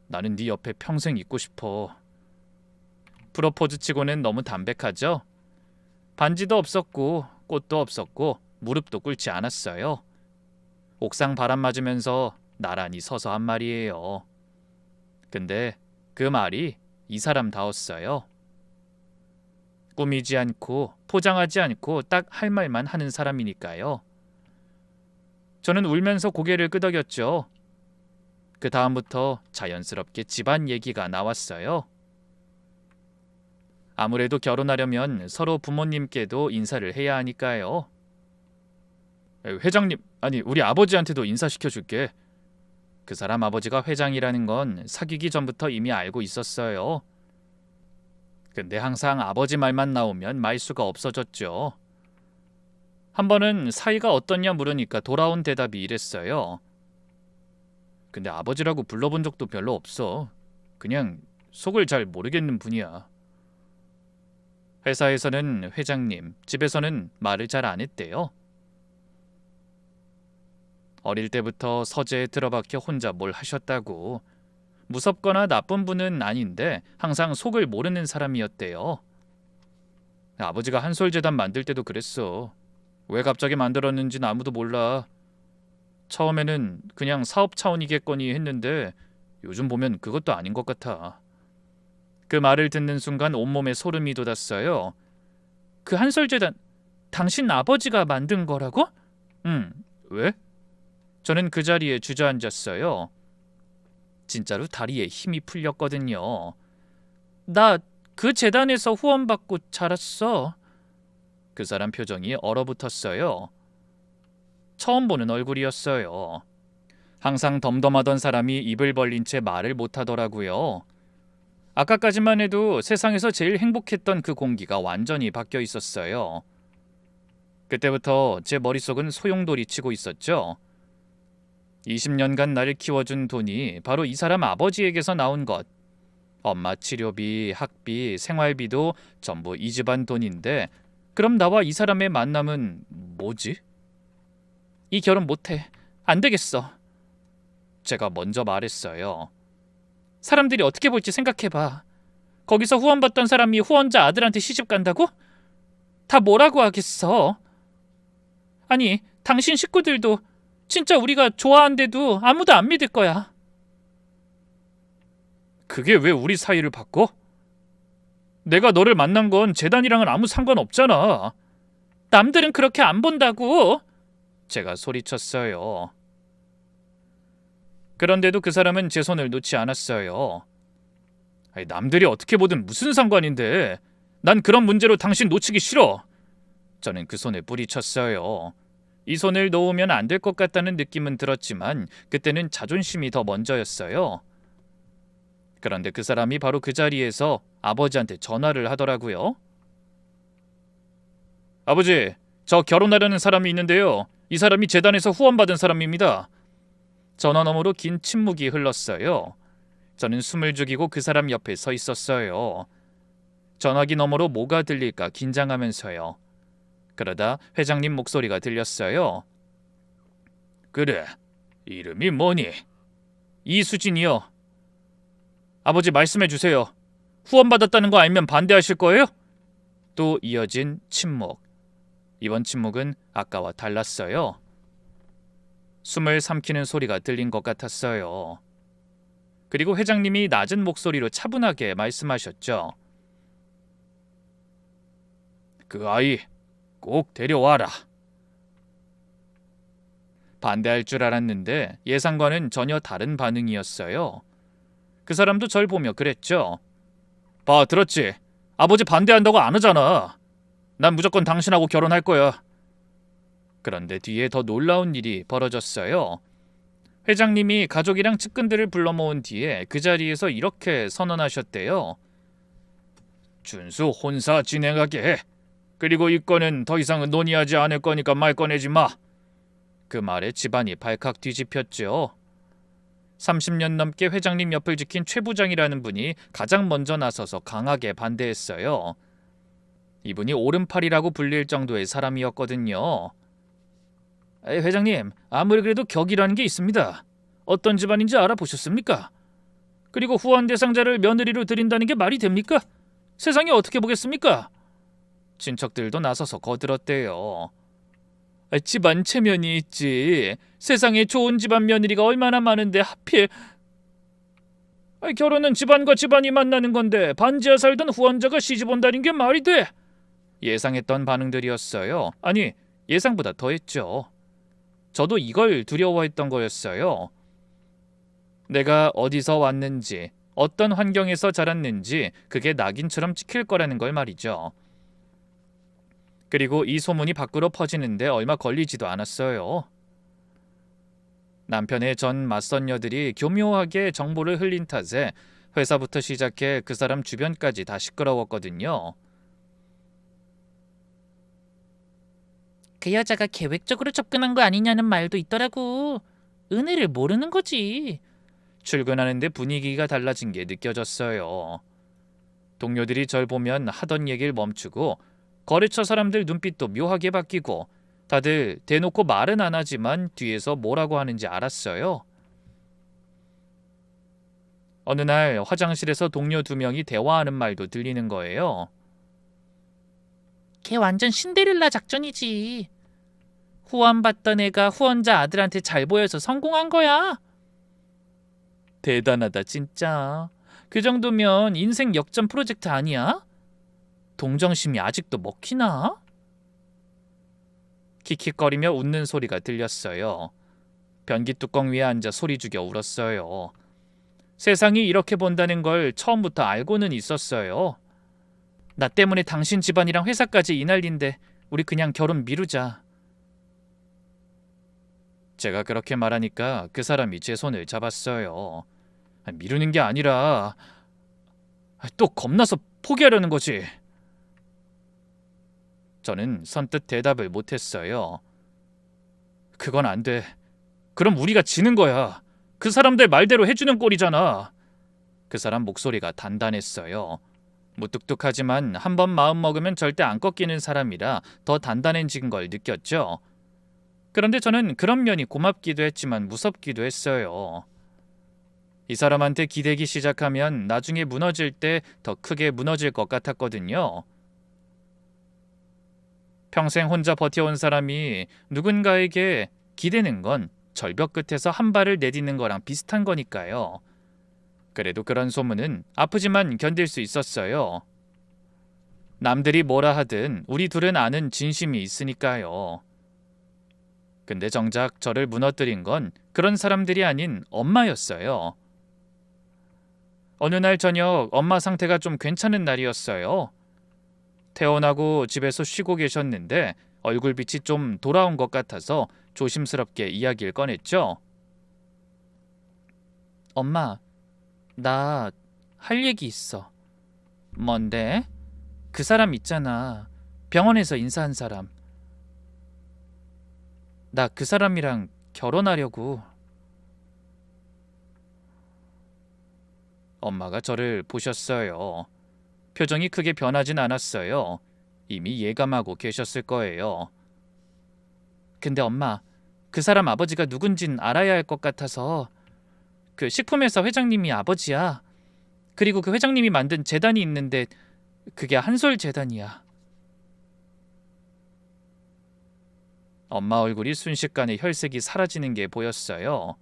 나는 네 옆에 평생 있고 싶어. 프로포즈 치고는 너무 담백하죠? 반지도 없었고 꽃도 없었고 무릎도 꿇지 않았어요. 옥상 바람 맞으면서 나란히 서서 한 말이에요. 근데 그 말이 이 사람다웠어요. 꾸미지 않고 포장하지 않고 딱 할 말만 하는 사람이니까요. 저는 울면서 고개를 끄덕였죠. 그 다음부터 자연스럽게 집안 얘기가 나왔어요. 아무래도 결혼하려면 서로 부모님께도 인사를 해야 하니까요. 회장님, 아니 우리 아버지한테도 인사시켜줄게. 그 사람 아버지가 회장이라는 건 사귀기 전부터 이미 알고 있었어요. 근데 항상 아버지 말만 나오면 말수가 없어졌죠. 한 번은 사이가 어떻냐 물으니까 돌아온 대답이 이랬어요. 근데 아버지라고 불러본 적도 별로 없어. 그냥 속을 잘 모르겠는 분이야. 회사에서는 회장님, 집에서는 말을 잘 안 했대요. 어릴 때부터 서재에 들어박혀 혼자 뭘 하셨다고. 무섭거나 나쁜 분은 아닌데 항상 속을 모르는 사람이었대요. 아버지가 한솔재단 만들 때도 그랬어. 왜 갑자기 만들었는지는 아무도 몰라. 처음에는 그냥 사업 차원이겠거니 했는데 요즘 보면 그것도 아닌 것 같아. 그 말을 듣는 순간 온몸에 소름이 돋았어요. 그 한솔재단 당신 아버지가 만든 거라고? 응. 왜? 저는 그 자리에 주저앉았어요. 진짜로 다리에 힘이 풀렸거든요. 나 그 재단에서 후원받고 자랐어. 그 사람 표정이 얼어붙었어요. 처음 보는 얼굴이었어요. 항상 덤덤하던 사람이 입을 벌린 채 말을 못하더라고요. 아까까지만 해도 세상에서 제일 행복했던 그 공기가 완전히 바뀌어 있었어요. 그때부터 제 머릿속은 소용돌이 치고 있었죠. 20년간 나를 키워준 돈이 바로 이 사람 아버지에게서 나온 것. 엄마 치료비, 학비, 생활비도 전부 이 집안 돈인데 그럼 나와 이 사람의 만남은 뭐지? 이 결혼 못해. 안 되겠어. 제가 먼저 말했어요. 사람들이 어떻게 볼지 생각해봐. 거기서 후원받던 사람이 후원자 아들한테 시집 간다고? 다 뭐라고 하겠어? 아니, 당신 식구들도 진짜 우리가 좋아한데도 아무도 안 믿을 거야. 그게 왜 우리 사이를 바꿔? 내가 너를 만난 건 재단이랑은 아무 상관없잖아. 남들은 그렇게 안 본다고. 제가 소리쳤어요. 그런데도 그 사람은 제 손을 놓지 않았어요. 아니, 남들이 어떻게 보든 무슨 상관인데. 난 그런 문제로 당신 놓치기 싫어. 저는 그 손에 뿌리쳤어요. 이 손을 놓으면 안 될 것 같다는 느낌은 들었지만 그때는 자존심이 더 먼저였어요. 그런데 그 사람이 바로 그 자리에서 아버지한테 전화를 하더라고요. 아버지, 저 결혼하려는 사람이 있는데요. 이 사람이 재단에서 후원받은 사람입니다. 전화 너머로 긴 침묵이 흘렀어요. 저는 숨을 죽이고 그 사람 옆에 서 있었어요. 전화기 너머로 뭐가 들릴까 긴장하면서요. 그러다 회장님 목소리가 들렸어요. 그래, 이름이 뭐니? 이수진이요. 아버지 말씀해 주세요. 후원받았다는 거 알면 반대하실 거예요? 또 이어진 침묵. 이번 침묵은 아까와 달랐어요. 숨을 삼키는 소리가 들린 것 같았어요. 그리고 회장님이 낮은 목소리로 차분하게 말씀하셨죠. 그 아이 꼭 데려와라. 반대할 줄 알았는데 예상과는 전혀 다른 반응이었어요. 그 사람도 절 보며 그랬죠. 봐, 들었지? 아버지 반대한다고 안 하잖아. 난 무조건 당신하고 결혼할 거야. 그런데 뒤에 더 놀라운 일이 벌어졌어요. 회장님이 가족이랑 측근들을 불러 모은 뒤에 그 자리에서 이렇게 선언하셨대요. 준수 혼사 진행하게 해. 그리고 이 건은 더 이상 논의하지 않을 거니까 말 꺼내지 마. 그 말에 집안이 발칵 뒤집혔죠. 30년 넘게 회장님 옆을 지킨 최 부장이라는 분이 가장 먼저 나서서 강하게 반대했어요. 이분이 오른팔이라고 불릴 정도의 사람이었거든요. 회장님, 아무리 그래도 격이라는 게 있습니다. 어떤 집안인지 알아보셨습니까? 그리고 후원 대상자를 며느리로 드린다는 게 말이 됩니까? 세상이 어떻게 보겠습니까? 친척들도 나서서 거들었대요. 집안 체면이 있지. 세상에 좋은 집안 며느리가 얼마나 많은데 하필. 결혼은 집안과 집안이 만나는 건데 반지하 살던 후원자가 시집 온다는 게 말이 돼? 예상했던 반응들이었어요. 아니, 예상보다 더했죠. 저도 이걸 두려워했던 거였어요. 내가 어디서 왔는지, 어떤 환경에서 자랐는지 그게 낙인처럼 찍힐 거라는 걸 말이죠. 그리고 이 소문이 밖으로 퍼지는데 얼마 걸리지도 않았어요. 남편의 전 맞선녀들이 교묘하게 정보를 흘린 탓에 회사부터 시작해 그 사람 주변까지 다 시끄러웠거든요. 그 여자가 계획적으로 접근한 거 아니냐는 말도 있더라고. 은혜를 모르는 거지. 출근하는데 분위기가 달라진 게 느껴졌어요. 동료들이 절 보면 하던 얘기를 멈추고 거래처 사람들 눈빛도 묘하게 바뀌고 다들 대놓고 말은 안 하지만 뒤에서 뭐라고 하는지 알았어요. 어느 날 화장실에서 동료 2명이 대화하는 말도 들리는 거예요. 걔 완전 신데렐라 작전이지. 후원받던 애가 후원자 아들한테 잘 보여서 성공한 거야. 대단하다 진짜. 그 정도면 인생 역전 프로젝트 아니야? 동정심이 아직도 먹히나? 킥킥거리며 웃는 소리가 들렸어요. 변기 뚜껑 위에 앉아 소리 죽여 울었어요. 세상이 이렇게 본다는 걸 처음부터 알고는 있었어요. 나 때문에 당신 집안이랑 회사까지 이 난린데 우리 그냥 결혼 미루자. 제가 그렇게 말하니까 그 사람이 제 손을 잡았어요. 미루는 게 아니라 또 겁나서 포기하려는 거지. 저는 선뜻 대답을 못했어요. 그건 안 돼. 그럼 우리가 지는 거야. 그 사람들 말대로 해주는 꼴이잖아. 그 사람 목소리가 단단했어요. 무뚝뚝하지만 한번 마음 먹으면 절대 안 꺾이는 사람이라 더 단단해진 걸 느꼈죠. 그런데 저는 그런 면이 고맙기도 했지만 무섭기도 했어요. 이 사람한테 기대기 시작하면 나중에 무너질 때 더 크게 무너질 것 같았거든요. 평생 혼자 버텨온 사람이 누군가에게 기대는 건 절벽 끝에서 한 발을 내딛는 거랑 비슷한 거니까요. 그래도 그런 소문은 아프지만 견딜 수 있었어요. 남들이 뭐라 하든 우리 둘은 아는 진심이 있으니까요. 근데 정작 저를 무너뜨린 건 그런 사람들이 아닌 엄마였어요. 어느 날 저녁 엄마 상태가 좀 괜찮은 날이었어요. 퇴원하고 집에서 쉬고 계셨는데 얼굴빛이 좀 돌아온 것 같아서 조심스럽게 이야기를 꺼냈죠. 엄마, 나 할 얘기 있어. 뭔데? 그 사람 있잖아. 병원에서 인사한 사람. 나 그 사람이랑 결혼하려고. 엄마가 저를 보셨어요. 표정이 크게 변하진 않았어요. 이미 예감하고 계셨을 거예요. 근데 엄마, 그 사람 아버지가 누군진 알아야 할 것 같아서. 그 식품회사 회장님이 아버지야. 그리고 그 회장님이 만든 재단이 있는데 그게 한솔 재단이야. 엄마 얼굴이 순식간에 혈색이 사라지는 게 보였어요.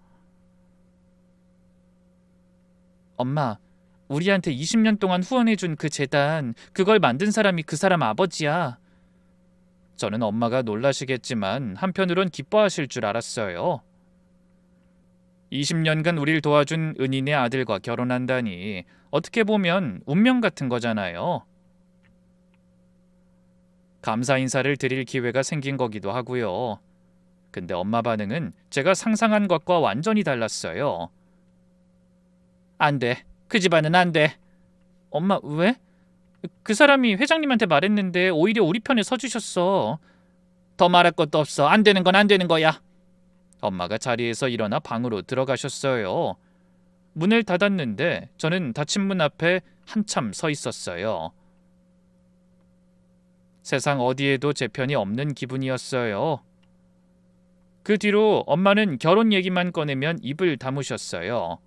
엄마, 우리한테 20년 동안 후원해준 그 재단, 그걸 만든 사람이 그 사람 아버지야. 저는 엄마가 놀라시겠지만 한편으론 기뻐하실 줄 알았어요. 20년간 우릴 도와준 은인의 아들과 결혼한다니 어떻게 보면 운명 같은 거잖아요. 감사 인사를 드릴 기회가 생긴 거기도 하고요. 근데 엄마 반응은 제가 상상한 것과 완전히 달랐어요. 안 돼. 그 집안은 안 돼. 엄마, 왜? 그 사람이 회장님한테 말했는데 오히려 우리 편에 서주셨어. 더 말할 것도 없어. 안 되는 건 안 되는 거야. 엄마가 자리에서 일어나 방으로 들어가셨어요. 문을 닫았는데 저는 닫힌 문 앞에 한참 서 있었어요. 세상 어디에도 제 편이 없는 기분이었어요. 그 뒤로 엄마는 결혼 얘기만 꺼내면 입을 다무셨어요.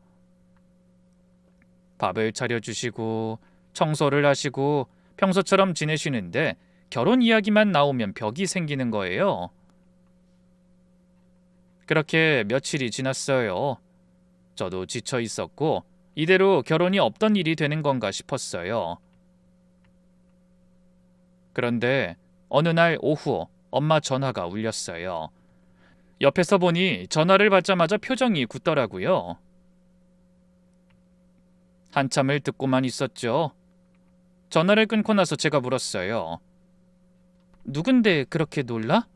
밥을 차려주시고 청소를 하시고 평소처럼 지내시는데 결혼 이야기만 나오면 벽이 생기는 거예요. 그렇게 며칠이 지났어요. 저도 지쳐 있었고 이대로 결혼이 없던 일이 되는 건가 싶었어요. 그런데 어느 날 오후 엄마 전화가 울렸어요. 옆에서 보니 전화를 받자마자 표정이 굳더라고요. 한참을 듣고만 있었죠. 전화를 끊고 나서 제가 물었어요. 누군데 그렇게 놀라?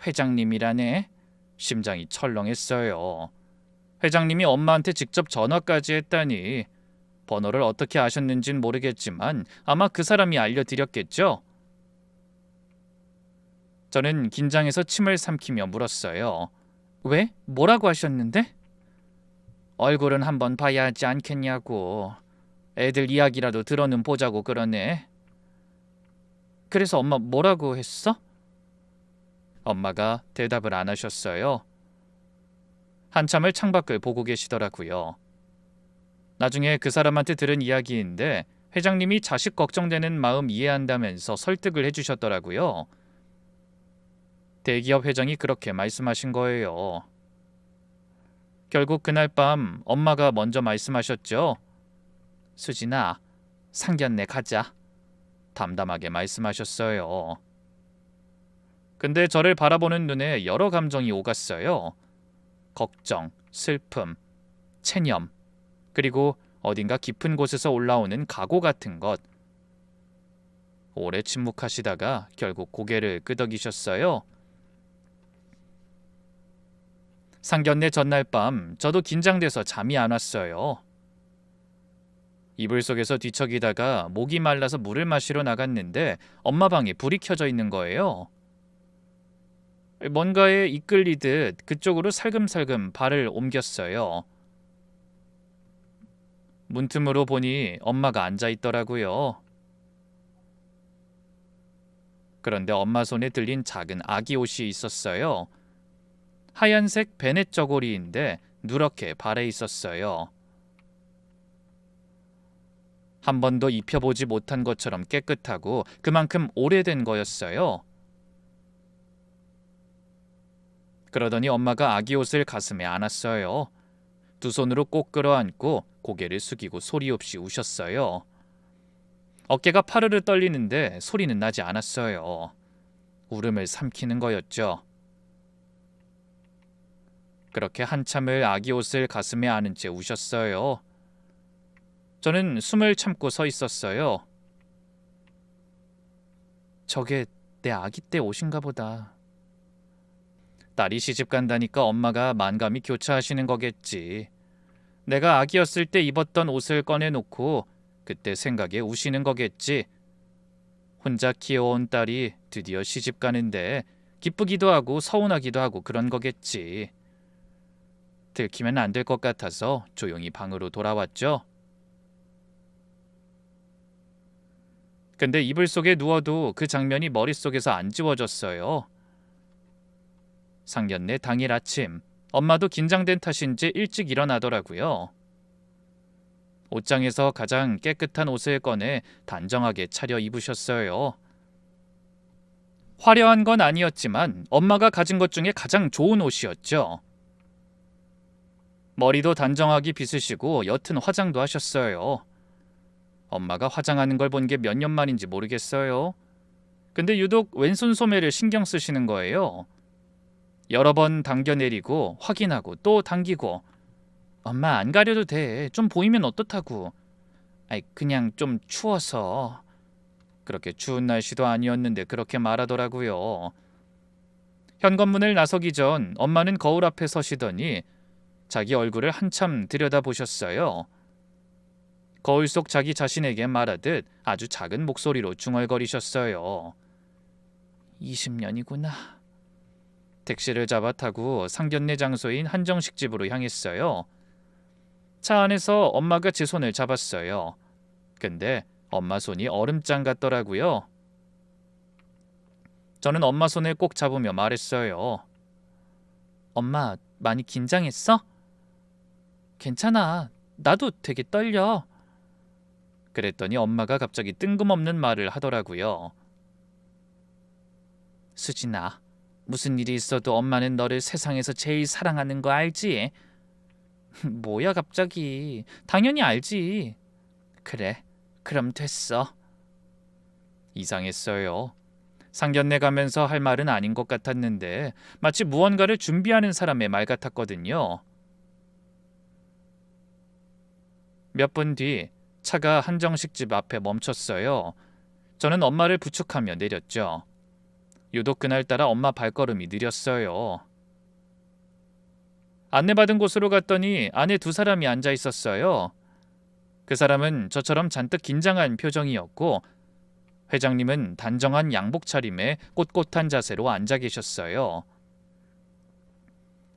회장님이라네. 심장이 철렁했어요. 회장님이 엄마한테 직접 전화까지 했다니. 번호를 어떻게 아셨는진 모르겠지만 아마 그 사람이 알려드렸겠죠? 저는 긴장해서 침을 삼키며 물었어요. 왜? 뭐라고 하셨는데? 얼굴은 한번 봐야 하지 않겠냐고. 애들 이야기라도 들어는 보자고 그러네. 그래서 엄마 뭐라고 했어? 엄마가 대답을 안 하셨어요. 한참을 창밖을 보고 계시더라고요. 나중에 그 사람한테 들은 이야기인데 회장님이 자식 걱정되는 마음 이해한다면서 설득을 해주셨더라고요. 대기업 회장이 그렇게 말씀하신 거예요. 결국 그날 밤 엄마가 먼저 말씀하셨죠. 수진아, 상견례 가자. 담담하게 말씀하셨어요. 근데 저를 바라보는 눈에 여러 감정이 오갔어요. 걱정, 슬픔, 체념, 그리고 어딘가 깊은 곳에서 올라오는 각오 같은 것. 오래 침묵하시다가 결국 고개를 끄덕이셨어요. 상견례 전날 밤 저도 긴장돼서 잠이 안 왔어요. 이불 속에서 뒤척이다가 목이 말라서 물을 마시러 나갔는데 엄마 방에 불이 켜져 있는 거예요. 뭔가에 이끌리듯 그쪽으로 살금살금 발을 옮겼어요. 문틈으로 보니 엄마가 앉아 있더라고요. 그런데 엄마 손에 들린 작은 아기 옷이 있었어요. 하얀색 베넷 저고리인데 누렇게 발에 있었어요. 한 번도 입혀보지 못한 것처럼 깨끗하고 그만큼 오래된 거였어요. 그러더니 엄마가 아기 옷을 가슴에 안았어요. 두 손으로 꼭 끌어안고 고개를 숙이고 소리 없이 우셨어요. 어깨가 파르르 떨리는데 소리는 나지 않았어요. 울음을 삼키는 거였죠. 그렇게 한참을 아기 옷을 가슴에 안은 채 우셨어요. 저는 숨을 참고 서 있었어요. 저게 내 아기 때 옷인가 보다. 딸이 시집 간다니까 엄마가 만감이 교차하시는 거겠지. 내가 아기였을 때 입었던 옷을 꺼내놓고 그때 생각에 우시는 거겠지. 혼자 키워온 딸이 드디어 시집 가는데 기쁘기도 하고 서운하기도 하고 그런 거겠지. 들키면 안 될 것 같아서 조용히 방으로 돌아왔죠. 근데 이불 속에 누워도 그 장면이 머릿속에서 안 지워졌어요. 상견례 당일 아침, 엄마도 긴장된 탓인지 일찍 일어나더라고요. 옷장에서 가장 깨끗한 옷을 꺼내 단정하게 차려 입으셨어요. 화려한 건 아니었지만 엄마가 가진 것 중에 가장 좋은 옷이었죠. 머리도 단정하게 빗으시고 옅은 화장도 하셨어요. 엄마가 화장하는 걸 본 게 몇 년 만인지 모르겠어요. 근데 유독 왼손 소매를 신경 쓰시는 거예요. 여러 번 당겨내리고 확인하고 또 당기고. 엄마 안 가려도 돼. 좀 보이면 어떻다고. 아이 그냥 좀 추워서. 그렇게 추운 날씨도 아니었는데 그렇게 말하더라고요. 현관문을 나서기 전 엄마는 거울 앞에 서시더니 자기 얼굴을 한참 들여다보셨어요. 거울 속 자기 자신에게 말하듯 아주 작은 목소리로 중얼거리셨어요. 20년이구나. 택시를 잡아 타고 상견례 장소인 한정식 집으로 향했어요. 차 안에서 엄마가 제 손을 잡았어요. 근데 엄마 손이 얼음장 같더라고요. 저는 엄마 손을 꼭 잡으며 말했어요. 엄마, 많이 긴장했어? 괜찮아. 나도 되게 떨려. 그랬더니 엄마가 갑자기 뜬금없는 말을 하더라고요. 수진아, 무슨 일이 있어도 엄마는 너를 세상에서 제일 사랑하는 거 알지? 뭐야 갑자기. 당연히 알지. 그래, 그럼 됐어. 이상했어요. 상견례 가면서 할 말은 아닌 것 같았는데 마치 무언가를 준비하는 사람의 말 같았거든요. 몇 분 뒤 차가 한정식 집 앞에 멈췄어요. 저는 엄마를 부축하며 내렸죠. 유독 그날따라 엄마 발걸음이 느렸어요. 안내받은 곳으로 갔더니 안에 두 사람이 앉아 있었어요. 그 사람은 저처럼 잔뜩 긴장한 표정이었고 회장님은 단정한 양복 차림에 꼿꼿한 자세로 앉아 계셨어요.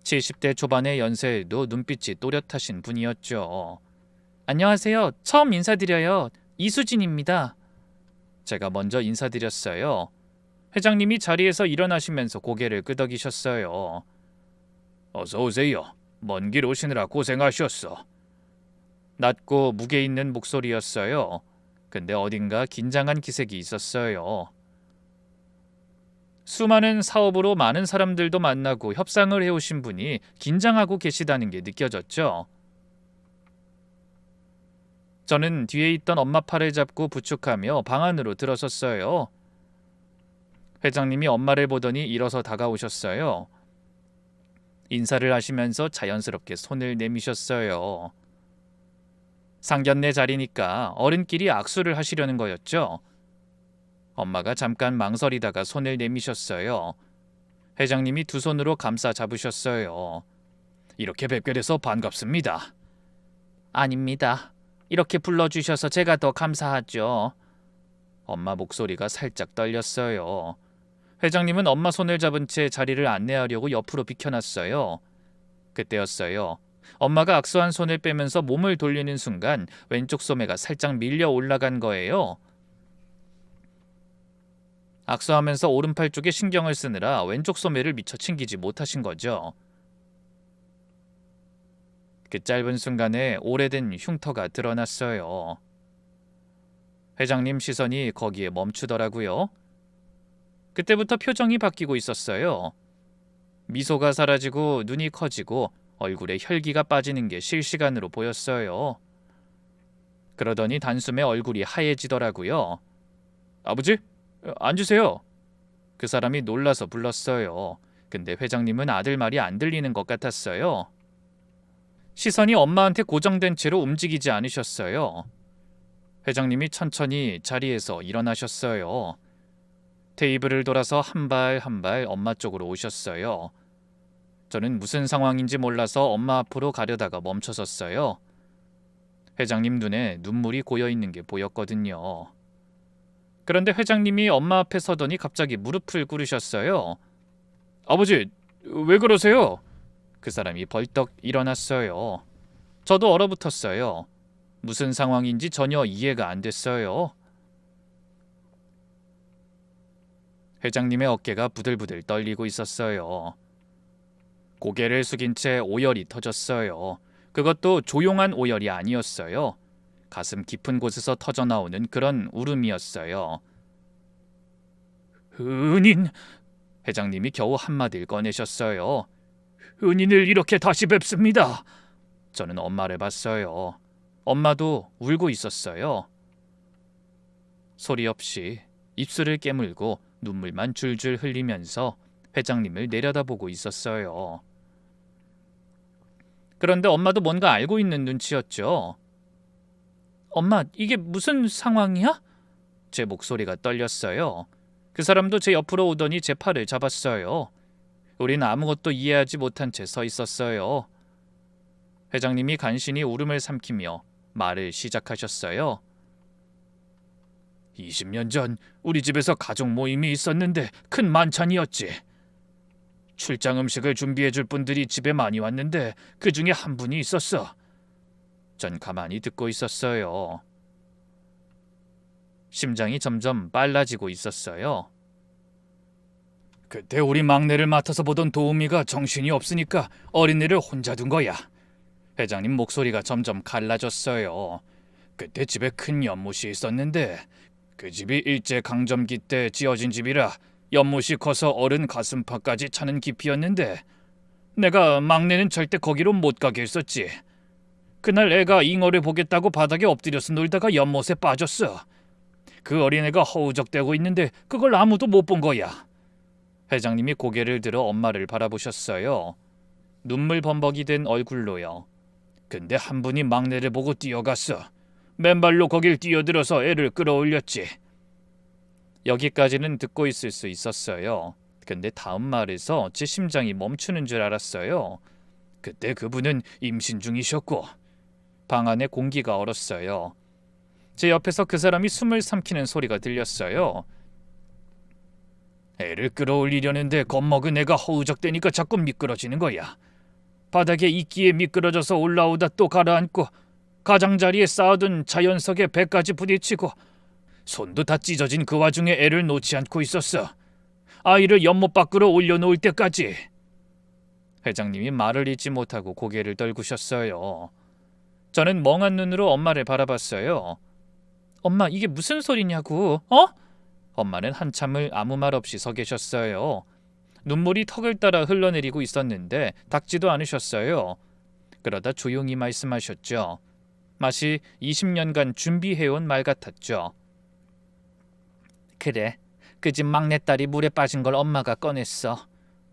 70대 초반의 연세에도 눈빛이 또렷하신 분이었죠. 안녕하세요. 처음 인사드려요. 이수진입니다. 제가 먼저 인사드렸어요. 회장님이 자리에서 일어나시면서 고개를 끄덕이셨어요. 어서 오세요. 먼 길 오시느라 고생하셨어. 낮고 무게 있는 목소리였어요. 근데 어딘가 긴장한 기색이 있었어요. 수많은 사업으로 많은 사람들도 만나고 협상을 해오신 분이 긴장하고 계시다는 게 느껴졌죠. 저는 뒤에 있던 엄마 팔을 잡고 부축하며 방 안으로 들어섰어요. 회장님이 엄마를 보더니 일어서 다가오셨어요. 인사를 하시면서 자연스럽게 손을 내미셨어요. 상견례 자리니까 어른끼리 악수를 하시려는 거였죠. 엄마가 잠깐 망설이다가 손을 내미셨어요. 회장님이 두 손으로 감싸 잡으셨어요. 이렇게 뵙게 돼서 반갑습니다. 아닙니다. 이렇게 불러주셔서 제가 더 감사하죠. 엄마 목소리가 살짝 떨렸어요. 회장님은 엄마 손을 잡은 채 자리를 안내하려고 옆으로 비켜났어요. 그때였어요. 엄마가 악수한 손을 빼면서 몸을 돌리는 순간 왼쪽 소매가 살짝 밀려 올라간 거예요. 악수하면서 오른팔 쪽에 신경을 쓰느라 왼쪽 소매를 미처 챙기지 못하신 거죠. 그 짧은 순간에 오래된 흉터가 드러났어요. 회장님 시선이 거기에 멈추더라고요. 그때부터 표정이 바뀌고 있었어요. 미소가 사라지고 눈이 커지고 얼굴에 혈기가 빠지는 게 실시간으로 보였어요. 그러더니 단숨에 얼굴이 하얘지더라고요. 아버지, 앉으세요. 그 사람이 놀라서 불렀어요. 근데 회장님은 아들 말이 안 들리는 것 같았어요. 시선이 엄마한테 고정된 채로 움직이지 않으셨어요. 회장님이 천천히 자리에서 일어나셨어요. 테이블을 돌아서 한 발 한 발 엄마 쪽으로 오셨어요. 저는 무슨 상황인지 몰라서 엄마 앞으로 가려다가 멈춰섰어요. 회장님 눈에 눈물이 고여있는 게 보였거든요. 그런데 회장님이 엄마 앞에 서더니 갑자기 무릎을 꿇으셨어요. 아버지, 왜 그러세요? 그 사람이 벌떡 일어났어요. 저도 얼어붙었어요. 무슨 상황인지 전혀 이해가 안 됐어요. 회장님의 어깨가 부들부들 떨리고 있었어요. 고개를 숙인 채 오열이 터졌어요. 그것도 조용한 오열이 아니었어요. 가슴 깊은 곳에서 터져나오는 그런 울음이었어요. 은인! 회장님이 겨우 한마디를 꺼내셨어요. 은인을 이렇게 다시 뵙습니다. 저는 엄마를 봤어요. 엄마도 울고 있었어요. 소리 없이 입술을 깨물고 눈물만 줄줄 흘리면서 회장님을 내려다보고 있었어요. 그런데 엄마도 뭔가 알고 있는 눈치였죠. 엄마, 이게 무슨 상황이야? 제 목소리가 떨렸어요. 그 사람도 제 옆으로 오더니 제 팔을 잡았어요. 우린 아무것도 이해하지 못한 채 서 있었어요. 회장님이 간신히 울음을 삼키며 말을 시작하셨어요. 20년 전 우리 집에서 가족 모임이 있었는데 큰 만찬이었지. 출장 음식을 준비해줄 분들이 집에 많이 왔는데 그 중에 한 분이 있었어. 전 가만히 듣고 있었어요. 심장이 점점 빨라지고 있었어요. 그때 우리 막내를 맡아서 보던 도우미가 정신이 없으니까 어린이를 혼자 둔 거야. 회장님 목소리가 점점 갈라졌어요. 그때 집에 큰 연못이 있었는데 그 집이 일제강점기 때 지어진 집이라 연못이 커서 어른 가슴팍까지 차는 깊이였는데 내가 막내는 절대 거기로 못 가게 했었지. 그날 애가 잉어를 보겠다고 바닥에 엎드려서 놀다가 연못에 빠졌어. 그 어린애가 허우적대고 있는데 그걸 아무도 못 본 거야. 회장님이 고개를 들어 엄마를 바라보셨어요. 눈물 범벅이 된 얼굴로요. 근데 한 분이 막내를 보고 뛰어갔어. 맨발로 거길 뛰어들어서 애를 끌어올렸지. 여기까지는 듣고 있을 수 있었어요. 근데 다음 말에서 제 심장이 멈추는 줄 알았어요. 그때 그분은 임신 중이셨고 방 안에 공기가 얼었어요. 제 옆에서 그 사람이 숨을 삼키는 소리가 들렸어요. 애를 끌어올리려는데 겁먹은 애가 허우적대니까 자꾸 미끄러지는 거야. 바닥에 이끼에 미끄러져서 올라오다 또 가라앉고 가장자리에 쌓아둔 자연석에 배까지 부딪히고 손도 다 찢어진 그 와중에 애를 놓지 않고 있었어. 아이를 연못 밖으로 올려놓을 때까지. 회장님이 말을 잇지 못하고 고개를 떨구셨어요. 저는 멍한 눈으로 엄마를 바라봤어요. 엄마, 이게 무슨 소리냐고, 어? 엄마는 한참을 아무 말 없이 서 계셨어요. 눈물이 턱을 따라 흘러내리고 있었는데 닦지도 않으셨어요. 그러다 조용히 말씀하셨죠. 마치 20년간 준비해온 말 같았죠. 그래, 그 집 막내딸이 물에 빠진 걸 엄마가 꺼냈어.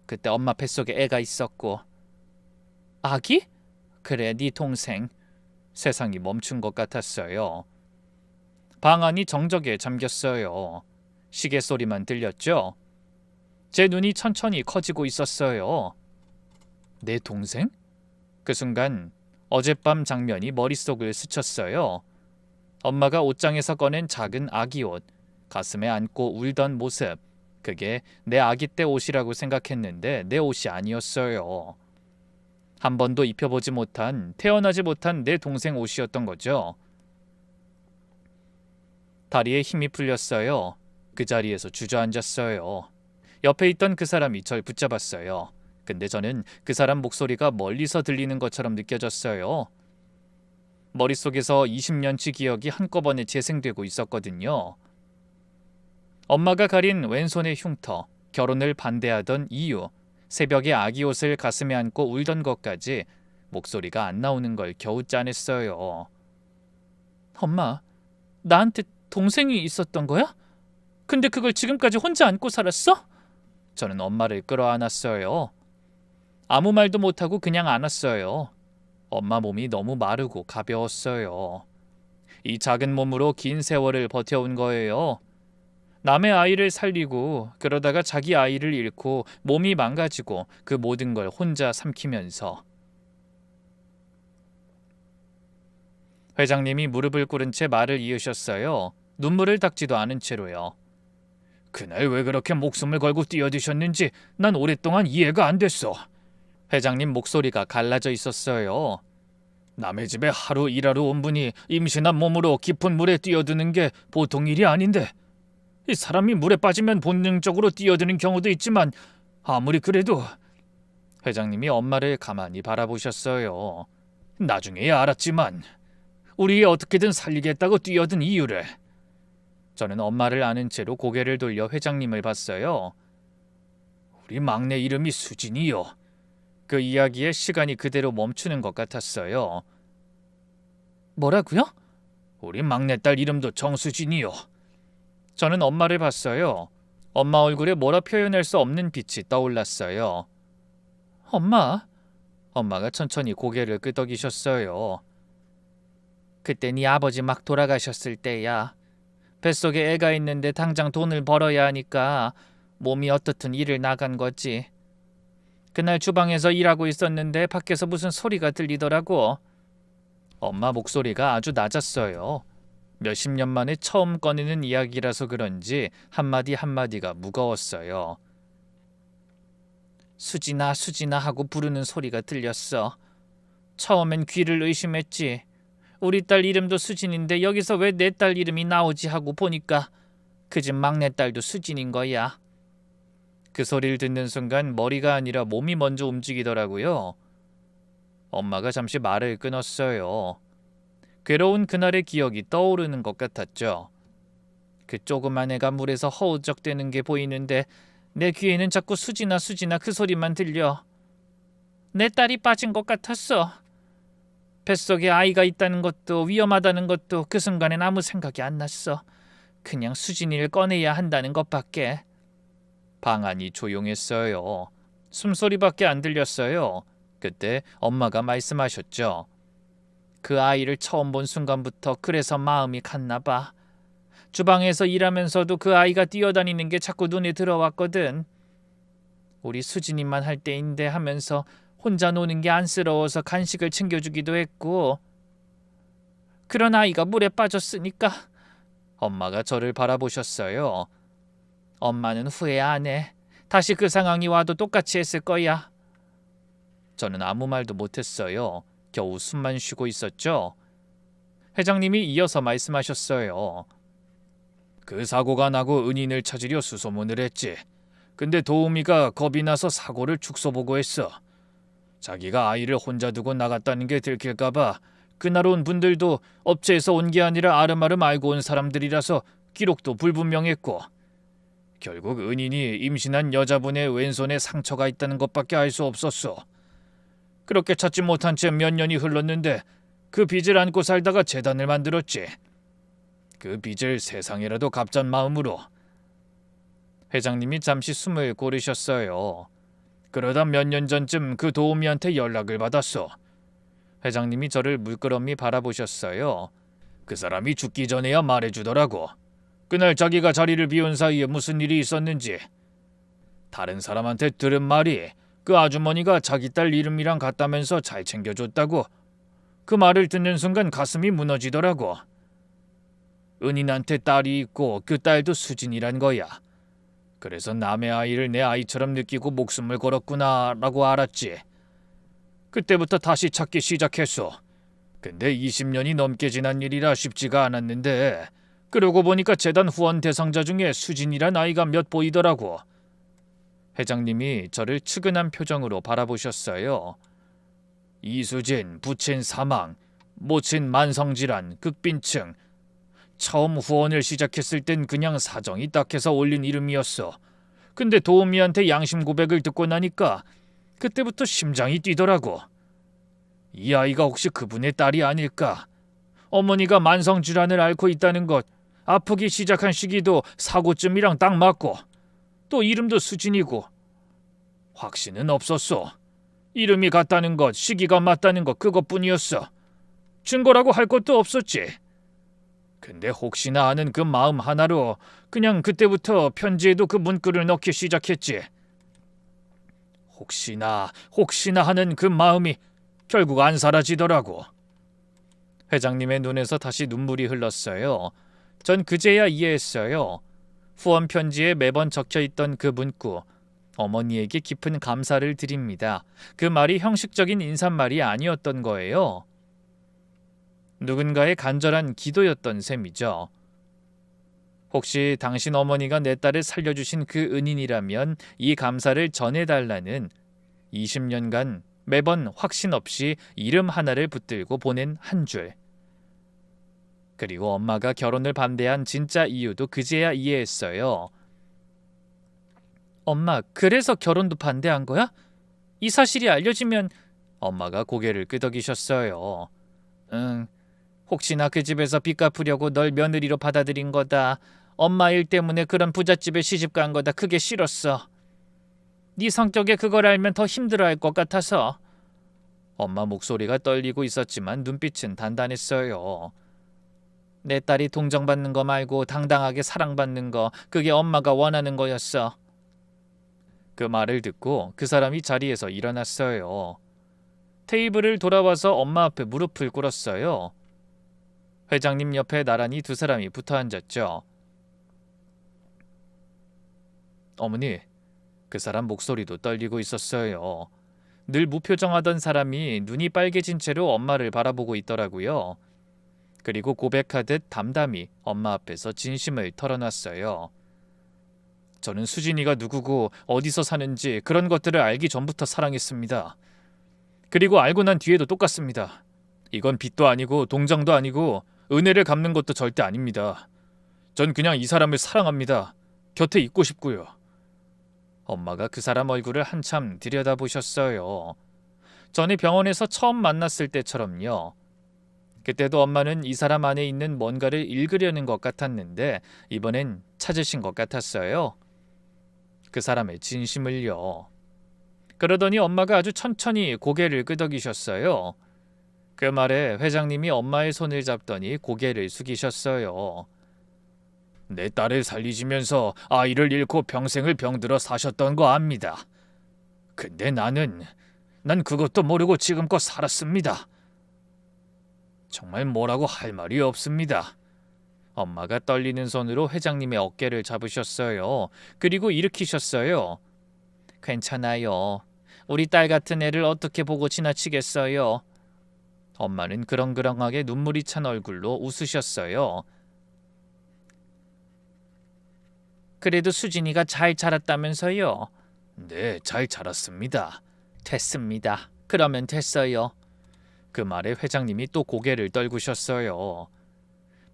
그때 엄마 뱃속에 애가 있었고. 아기? 그래, 네 동생. 세상이 멈춘 것 같았어요. 방 안이 정적에 잠겼어요. 시계 소리만 들렸죠. 제 눈이 천천히 커지고 있었어요. 내 동생? 그 순간 어젯밤 장면이 머릿속을 스쳤어요. 엄마가 옷장에서 꺼낸 작은 아기 옷, 가슴에 안고 울던 모습. 그게 내 아기 때 옷이라고 생각했는데 내 옷이 아니었어요. 한 번도 입혀보지 못한, 태어나지 못한 내 동생 옷이었던 거죠. 다리에 힘이 풀렸어요. 그 자리에서 주저앉았어요. 옆에 있던 그 사람이 절 붙잡았어요. 근데 저는 그 사람 목소리가 멀리서 들리는 것처럼 느껴졌어요. 머릿속에서 20년치 기억이 한꺼번에 재생되고 있었거든요. 엄마가 가린 왼손의 흉터, 결혼을 반대하던 이유, 새벽에 아기 옷을 가슴에 안고 울던 것까지 목소리가 안 나오는 걸 겨우 짜냈어요. 엄마, 나한테 동생이 있었던 거야? 근데 그걸 지금까지 혼자 안고 살았어? 저는 엄마를 끌어안았어요. 아무 말도 못하고 그냥 안았어요. 엄마 몸이 너무 마르고 가벼웠어요. 이 작은 몸으로 긴 세월을 버텨온 거예요. 남의 아이를 살리고 그러다가 자기 아이를 잃고 몸이 망가지고 그 모든 걸 혼자 삼키면서. 회장님이 무릎을 꿇은 채 말을 이으셨어요. 눈물을 닦지도 않은 채로요. 그날 왜 그렇게 목숨을 걸고 뛰어드셨는지 난 오랫동안 이해가 안 됐어. 회장님 목소리가 갈라져 있었어요. 남의 집에 하루 일하러 온 분이 임신한 몸으로 깊은 물에 뛰어드는 게 보통 일이 아닌데, 이 사람이 물에 빠지면 본능적으로 뛰어드는 경우도 있지만 아무리 그래도. 회장님이 엄마를 가만히 바라보셨어요. 나중에야 알았지만 우리 어떻게든 살리겠다고 뛰어든 이유를. 저는 엄마를 아는 채로 고개를 돌려 회장님을 봤어요. 우리 막내 이름이 수진이요. 그 이야기에 시간이 그대로 멈추는 것 같았어요. 뭐라고요? 우리 막내딸 이름도 정수진이요. 저는 엄마를 봤어요. 엄마 얼굴에 뭐라 표현할 수 없는 빛이 떠올랐어요. 엄마? 엄마가 천천히 고개를 끄덕이셨어요. 그때 네 아버지 막 돌아가셨을 때야. 뱃속에 애가 있는데 당장 돈을 벌어야 하니까 몸이 어떻든 일을 나간 거지. 그날 주방에서 일하고 있었는데 밖에서 무슨 소리가 들리더라고. 엄마 목소리가 아주 낮았어요. 몇십 년 만에 처음 꺼내는 이야기라서 그런지 한마디 한마디가 무거웠어요. 수진아, 수진아 하고 부르는 소리가 들렸어. 처음엔 귀를 의심했지. 우리 딸 이름도 수진인데 여기서 왜 내 딸 이름이 나오지 하고 보니까 그 집 막내딸도 수진인 거야. 그 소리를 듣는 순간 머리가 아니라 몸이 먼저 움직이더라고요. 엄마가 잠시 말을 끊었어요. 괴로운 그날의 기억이 떠오르는 것 같았죠. 그 조그만 애가 물에서 허우적대는 게 보이는데 내 귀에는 자꾸 수진아 수진아 그 소리만 들려. 내 딸이 빠진 것 같았어. 뱃속에 아이가 있다는 것도 위험하다는 것도 그 순간엔 아무 생각이 안 났어. 그냥 수진이를 꺼내야 한다는 것밖에. 방 안이 조용했어요. 숨소리밖에 안 들렸어요. 그때 엄마가 말씀하셨죠. 그 아이를 처음 본 순간부터 그래서 마음이 갔나 봐. 주방에서 일하면서도 그 아이가 뛰어다니는 게 자꾸 눈에 들어왔거든. 우리 수진이만 할 때인데 하면서 혼자 노는 게 안쓰러워서 간식을 챙겨주기도 했고. 그런 아이가 물에 빠졌으니까. 엄마가 저를 바라보셨어요. 엄마는 후회 안 해. 다시 그 상황이 와도 똑같이 했을 거야. 저는 아무 말도 못했어요. 겨우 숨만 쉬고 있었죠. 회장님이 이어서 말씀하셨어요. 그 사고가 나고 은인을 찾으려 수소문을 했지. 근데 도우미가 겁이 나서 사고를 축소보고했어. 자기가 아이를 혼자 두고 나갔다는 게 들킬까봐 그날 온 분들도 업체에서 온 게 아니라 아름아름 알고 온 사람들이라서 기록도 불분명했고 결국 은인이 임신한 여자분의 왼손에 상처가 있다는 것밖에 알 수 없었어. 그렇게 찾지 못한 채 몇 년이 흘렀는데 그 빚을 안고 살다가 재단을 만들었지. 그 빚을 세상이라도 갚잔 마음으로. 회장님이 잠시 숨을 고르셨어요. 그러다 몇 년 전쯤 그 도우미한테 연락을 받았어. 회장님이 저를 물끄러미 바라보셨어요. 그 사람이 죽기 전에야 말해주더라고. 그날 자기가 자리를 비운 사이에 무슨 일이 있었는지. 다른 사람한테 들은 말이 그 아주머니가 자기 딸 이름이랑 같다면서 잘 챙겨줬다고. 그 말을 듣는 순간 가슴이 무너지더라고. 은인한테 딸이 있고 그 딸도 수진이란 거야. 그래서 남의 아이를 내 아이처럼 느끼고 목숨을 걸었구나 라고 알았지. 그때부터 다시 찾기 시작했어. 근데 20년이 넘게 지난 일이라 쉽지가 않았는데 그러고 보니까 재단 후원 대상자 중에 수진이란 아이가 몇 보이더라고. 회장님이 저를 측은한 표정으로 바라보셨어요. 이수진, 부친 사망, 모친 만성질환, 극빈층. 처음 후원을 시작했을 땐 그냥 사정이 딱해서 올린 이름이었어. 근데 도우미한테 양심 고백을 듣고 나니까 그때부터 심장이 뛰더라고. 이 아이가 혹시 그분의 딸이 아닐까? 어머니가 만성질환을 앓고 있다는 것, 아프기 시작한 시기도 사고쯤이랑 딱 맞고 또 이름도 수진이고. 확신은 없었어. 이름이 같다는 것, 시기가 맞다는 것 그것뿐이었어. 증거라고 할 것도 없었지. 근데 혹시나 하는 그 마음 하나로 그냥 그때부터 편지에도 그 문구를 넣기 시작했지. 혹시나 하는 그 마음이 결국 안 사라지더라고. 회장님의 눈에서 다시 눈물이 흘렀어요. 전 그제야 이해했어요. 후원 편지에 매번 적혀있던 그 문구. 어머니에게 깊은 감사를 드립니다. 그 말이 형식적인 인사말이 아니었던 거예요. 누군가의 간절한 기도였던 셈이죠. 혹시 당신 어머니가 내 딸을 살려주신 그 은인이라면 이 감사를 전해달라는 20년간 매번 확신 없이 이름 하나를 붙들고 보낸 한 줄. 그리고 엄마가 결혼을 반대한 진짜 이유도 그제야 이해했어요. 엄마, 그래서 결혼도 반대한 거야? 이 사실이 알려지면... 엄마가 고개를 끄덕이셨어요. 응, 혹시나 그 집에서 빚 갚으려고 널 며느리로 받아들인 거다. 엄마 일 때문에 그런 부잣집에 시집 간 거다. 그게 싫었어. 네 성격에 그걸 알면 더 힘들어할 것 같아서. 엄마 목소리가 떨리고 있었지만 눈빛은 단단했어요. 내 딸이 동정받는 거 말고 당당하게 사랑받는 거, 그게 엄마가 원하는 거였어. 그 말을 듣고 그 사람이 자리에서 일어났어요. 테이블을 돌아와서 엄마 앞에 무릎을 꿇었어요. 회장님 옆에 나란히 두 사람이 붙어 앉았죠. 어머니, 그 사람 목소리도 떨리고 있었어요. 늘 무표정하던 사람이 눈이 빨개진 채로 엄마를 바라보고 있더라고요. 그리고 고백하듯 담담히 엄마 앞에서 진심을 털어놨어요. 저는 수진이가 누구고 어디서 사는지 그런 것들을 알기 전부터 사랑했습니다. 그리고 알고 난 뒤에도 똑같습니다. 이건 빚도 아니고 동정도 아니고 은혜를 갚는 것도 절대 아닙니다. 전 그냥 이 사람을 사랑합니다. 곁에 있고 싶고요. 엄마가 그 사람 얼굴을 한참 들여다보셨어요. 전에 병원에서 처음 만났을 때처럼요. 그때도 엄마는 이 사람 안에 있는 뭔가를 읽으려는 것 같았는데 이번엔 찾으신 것 같았어요. 그 사람의 진심을요. 그러더니 엄마가 아주 천천히 고개를 끄덕이셨어요. 그 말에 회장님이 엄마의 손을 잡더니 고개를 숙이셨어요. 내 딸을 살리시면서 아이를 잃고 평생을 병들어 사셨던 거 압니다. 근데 난 그것도 모르고 지금껏 살았습니다. 정말 뭐라고 할 말이 없습니다. 엄마가 떨리는 손으로 회장님의 어깨를 잡으셨어요. 그리고 일으키셨어요. 괜찮아요. 우리 딸 같은 애를 어떻게 보고 지나치겠어요. 엄마는 그렁그렁하게 눈물이 찬 얼굴로 웃으셨어요. 그래도 수진이가 잘 자랐다면서요? 네, 잘 자랐습니다. 됐습니다. 그러면 됐어요. 그 말에 회장님이 또 고개를 떨구셨어요.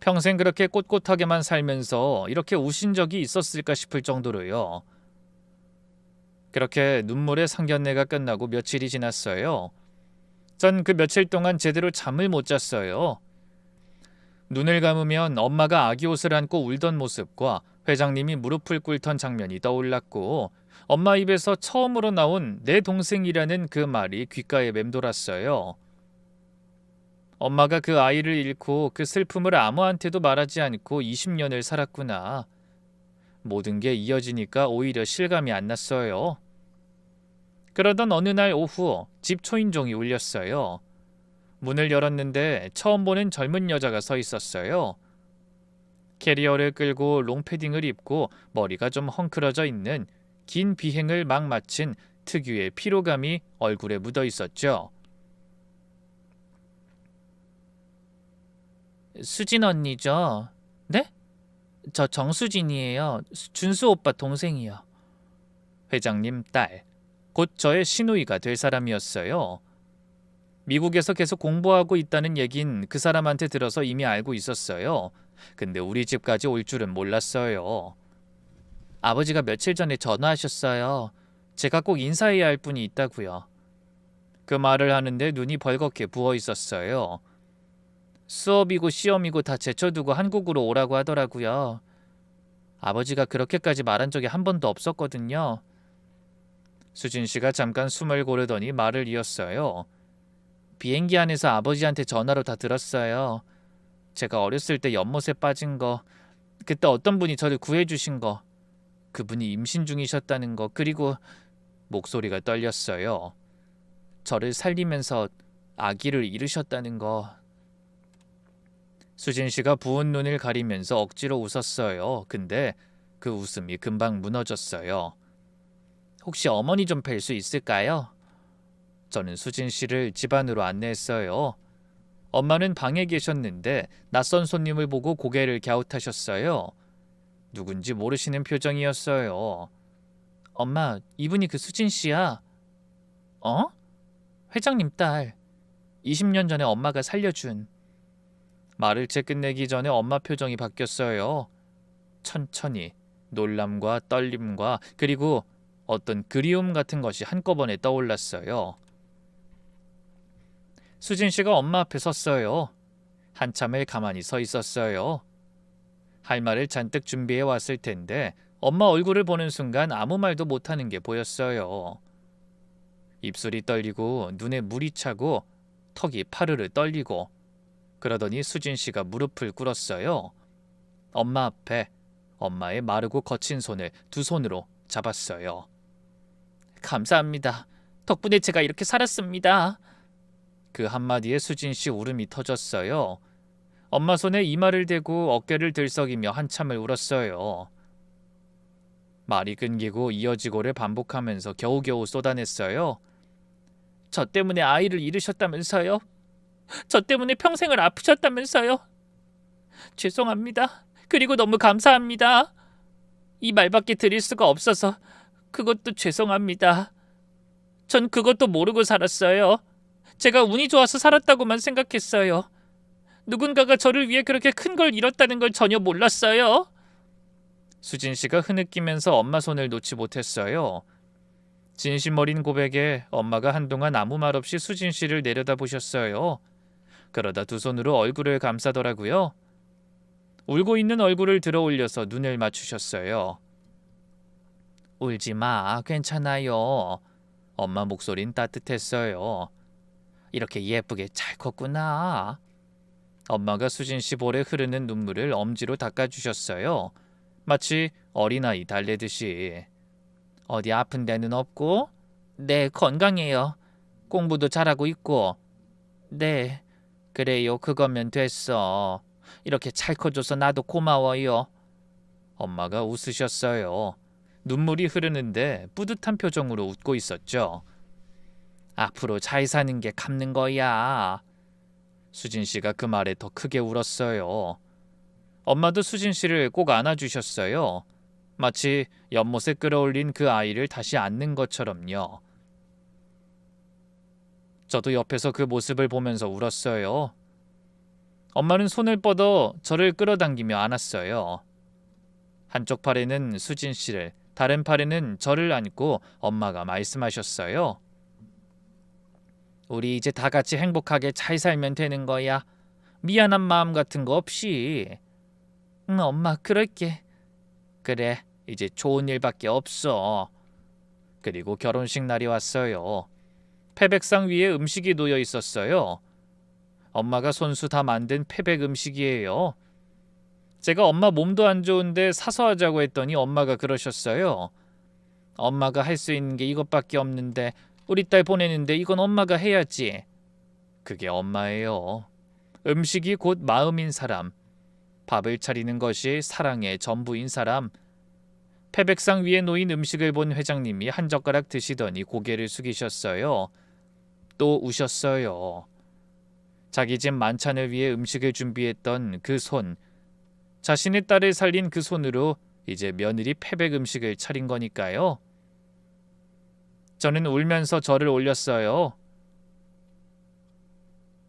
평생 그렇게 꼿꼿하게만 살면서 이렇게 우신 적이 있었을까 싶을 정도로요. 그렇게 눈물의 상견례가 끝나고 며칠이 지났어요. 전 그 며칠 동안 제대로 잠을 못 잤어요. 눈을 감으면 엄마가 아기 옷을 안고 울던 모습과 회장님이 무릎을 꿇던 장면이 떠올랐고, 엄마 입에서 처음으로 나온 내 동생이라는 그 말이 귓가에 맴돌았어요. 엄마가 그 아이를 잃고 그 슬픔을 아무한테도 말하지 않고 20년을 살았구나. 모든 게 이어지니까 오히려 실감이 안 났어요. 그러던 어느 날 오후 집 초인종이 울렸어요. 문을 열었는데 처음 보는 젊은 여자가 서 있었어요. 캐리어를 끌고 롱패딩을 입고 머리가 좀 헝클어져 있는, 긴 비행을 막 마친 특유의 피로감이 얼굴에 묻어 있었죠. 수진 언니죠? 네? 저 정수진이에요. 준수 오빠 동생이요. 회장님 딸, 곧 저의 시누이가 될 사람이었어요. 미국에서 계속 공부하고 있다는 얘긴 그 사람한테 들어서 이미 알고 있었어요. 근데 우리 집까지 올 줄은 몰랐어요. 아버지가 며칠 전에 전화하셨어요. 제가 꼭 인사해야 할 분이 있다고요. 그 말을 하는데 눈이 벌겋게 부어 있었어요. 수업이고 시험이고 다 제쳐두고 한국으로 오라고 하더라고요. 아버지가 그렇게까지 말한 적이 한 번도 없었거든요. 수진 씨가 잠깐 숨을 고르더니 말을 이었어요. 비행기 안에서 아버지한테 전화로 다 들었어요. 제가 어렸을 때 연못에 빠진 거, 그때 어떤 분이 저를 구해주신 거, 그분이 임신 중이셨다는 거, 그리고 목소리가 떨렸어요. 저를 살리면서 아기를 잃으셨다는 거. 수진 씨가 부은 눈을 가리면서 억지로 웃었어요. 근데 그 웃음이 금방 무너졌어요. 혹시 어머니 좀 뵐 수 있을까요? 저는 수진 씨를 집 안으로 안내했어요. 엄마는 방에 계셨는데 낯선 손님을 보고 고개를 갸웃하셨어요. 누군지 모르시는 표정이었어요. 엄마, 이분이 그 수진 씨야. 어? 회장님 딸. 20년 전에 엄마가 살려준. 말을 채 끝내기 전에 엄마 표정이 바뀌었어요. 천천히 놀람과 떨림과 그리고 어떤 그리움 같은 것이 한꺼번에 떠올랐어요. 수진 씨가 엄마 앞에 섰어요. 한참을 가만히 서 있었어요. 할 말을 잔뜩 준비해 왔을 텐데 엄마 얼굴을 보는 순간 아무 말도 못하는 게 보였어요. 입술이 떨리고 눈에 물이 차고 턱이 파르르 떨리고, 그러더니 수진 씨가 무릎을 꿇었어요. 엄마 앞에 엄마의 마르고 거친 손을 두 손으로 잡았어요. 감사합니다. 덕분에 제가 이렇게 살았습니다. 그 한마디에 수진 씨 울음이 터졌어요. 엄마 손에 이마를 대고 어깨를 들썩이며 한참을 울었어요. 말이 끊기고 이어지고를 반복하면서 겨우겨우 쏟아냈어요. 저 때문에 아이를 잃으셨다면서요? 저 때문에 평생을 아프셨다면서요? 죄송합니다. 그리고 너무 감사합니다. 이 말밖에 드릴 수가 없어서 그것도 죄송합니다. 전 그것도 모르고 살았어요. 제가 운이 좋아서 살았다고만 생각했어요. 누군가가 저를 위해 그렇게 큰 걸 잃었다는 걸 전혀 몰랐어요. 수진 씨가 흐느끼면서 엄마 손을 놓지 못했어요. 진심 어린 고백에 엄마가 한동안 아무 말 없이 수진 씨를 내려다보셨어요. 그러다 두 손으로 얼굴을 감싸더라고요. 울고 있는 얼굴을 들어 올려서 눈을 맞추셨어요. 울지 마, 괜찮아요. 엄마 목소린 따뜻했어요. 이렇게 예쁘게 잘 컸구나. 엄마가 수진 씨 볼에 흐르는 눈물을 엄지로 닦아주셨어요. 마치 어린아이 달래듯이. 어디 아픈 데는 없고? 네, 건강해요. 공부도 잘하고 있고. 네, 그래요. 그거면 됐어. 이렇게 잘 커줘서 나도 고마워요. 엄마가 웃으셨어요. 눈물이 흐르는데 뿌듯한 표정으로 웃고 있었죠. 앞으로 잘 사는 게 갚는 거야. 수진 씨가 그 말에 더 크게 울었어요. 엄마도 수진 씨를 꼭 안아주셨어요. 마치 연못에 끌어올린 그 아이를 다시 안는 것처럼요. 저도 옆에서 그 모습을 보면서 울었어요. 엄마는 손을 뻗어 저를 끌어당기며 안았어요. 한쪽 팔에는 수진 씨를, 다른 팔에는 저를 안고 엄마가 말씀하셨어요. 우리 이제 다 같이 행복하게 잘 살면 되는 거야. 미안한 마음 같은 거 없이. 응, 엄마 그럴게. 그래, 이제 좋은 일밖에 없어. 그리고 결혼식 날이 왔어요. 패백상 위에 음식이 놓여 있었어요. 엄마가 손수 다 만든 패백 음식이에요. 제가 엄마 몸도 안 좋은데 사서 하자고 했더니 엄마가 그러셨어요. 엄마가 할 수 있는 게 이것밖에 없는데 우리 딸 보내는데 이건 엄마가 해야지. 그게 엄마예요. 음식이 곧 마음인 사람. 밥을 차리는 것이 사랑의 전부인 사람. 패백상 위에 놓인 음식을 본 회장님이 한 젓가락 드시더니 고개를 숙이셨어요. 또 우셨어요. 자기 집 만찬을 위해 음식을 준비했던 그 손, 자신의 딸을 살린 그 손으로 이제 며느리 패백 음식을 차린 거니까요. 저는 울면서 절을 올렸어요.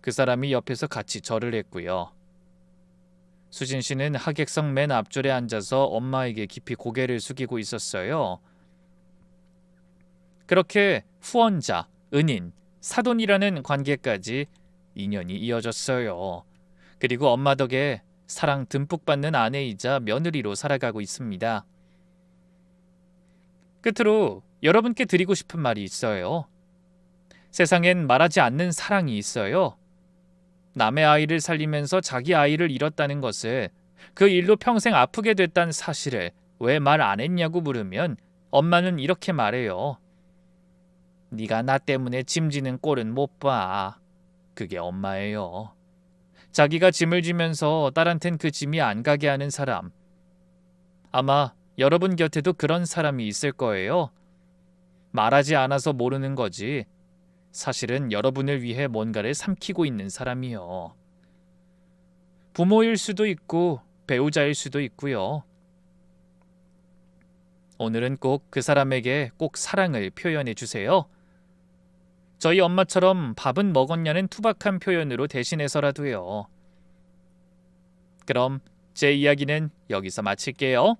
그 사람이 옆에서 같이 절을 했고요. 수진 씨는 하객석 맨 앞줄에 앉아서 엄마에게 깊이 고개를 숙이고 있었어요. 그렇게 후원자, 은인, 사돈이라는 관계까지 인연이 이어졌어요. 그리고 엄마 덕에 사랑 듬뿍 받는 아내이자 며느리로 살아가고 있습니다. 끝으로 여러분께 드리고 싶은 말이 있어요. 세상엔 말하지 않는 사랑이 있어요. 남의 아이를 살리면서 자기 아이를 잃었다는 것을, 그 일로 평생 아프게 됐다는 사실을 왜 말 안 했냐고 물으면 엄마는 이렇게 말해요. 네가 나 때문에 짐지는 꼴은 못 봐. 그게 엄마예요. 자기가 짐을 지면서 딸한텐 그 짐이 안 가게 하는 사람. 아마 여러분 곁에도 그런 사람이 있을 거예요. 말하지 않아서 모르는 거지. 사실은 여러분을 위해 뭔가를 삼키고 있는 사람이요. 부모일 수도 있고 배우자일 수도 있고요. 오늘은 꼭 그 사람에게 꼭 사랑을 표현해 주세요. 저희 엄마처럼 밥은 먹었냐는 투박한 표현으로 대신해서라도요. 그럼 제 이야기는 여기서 마칠게요.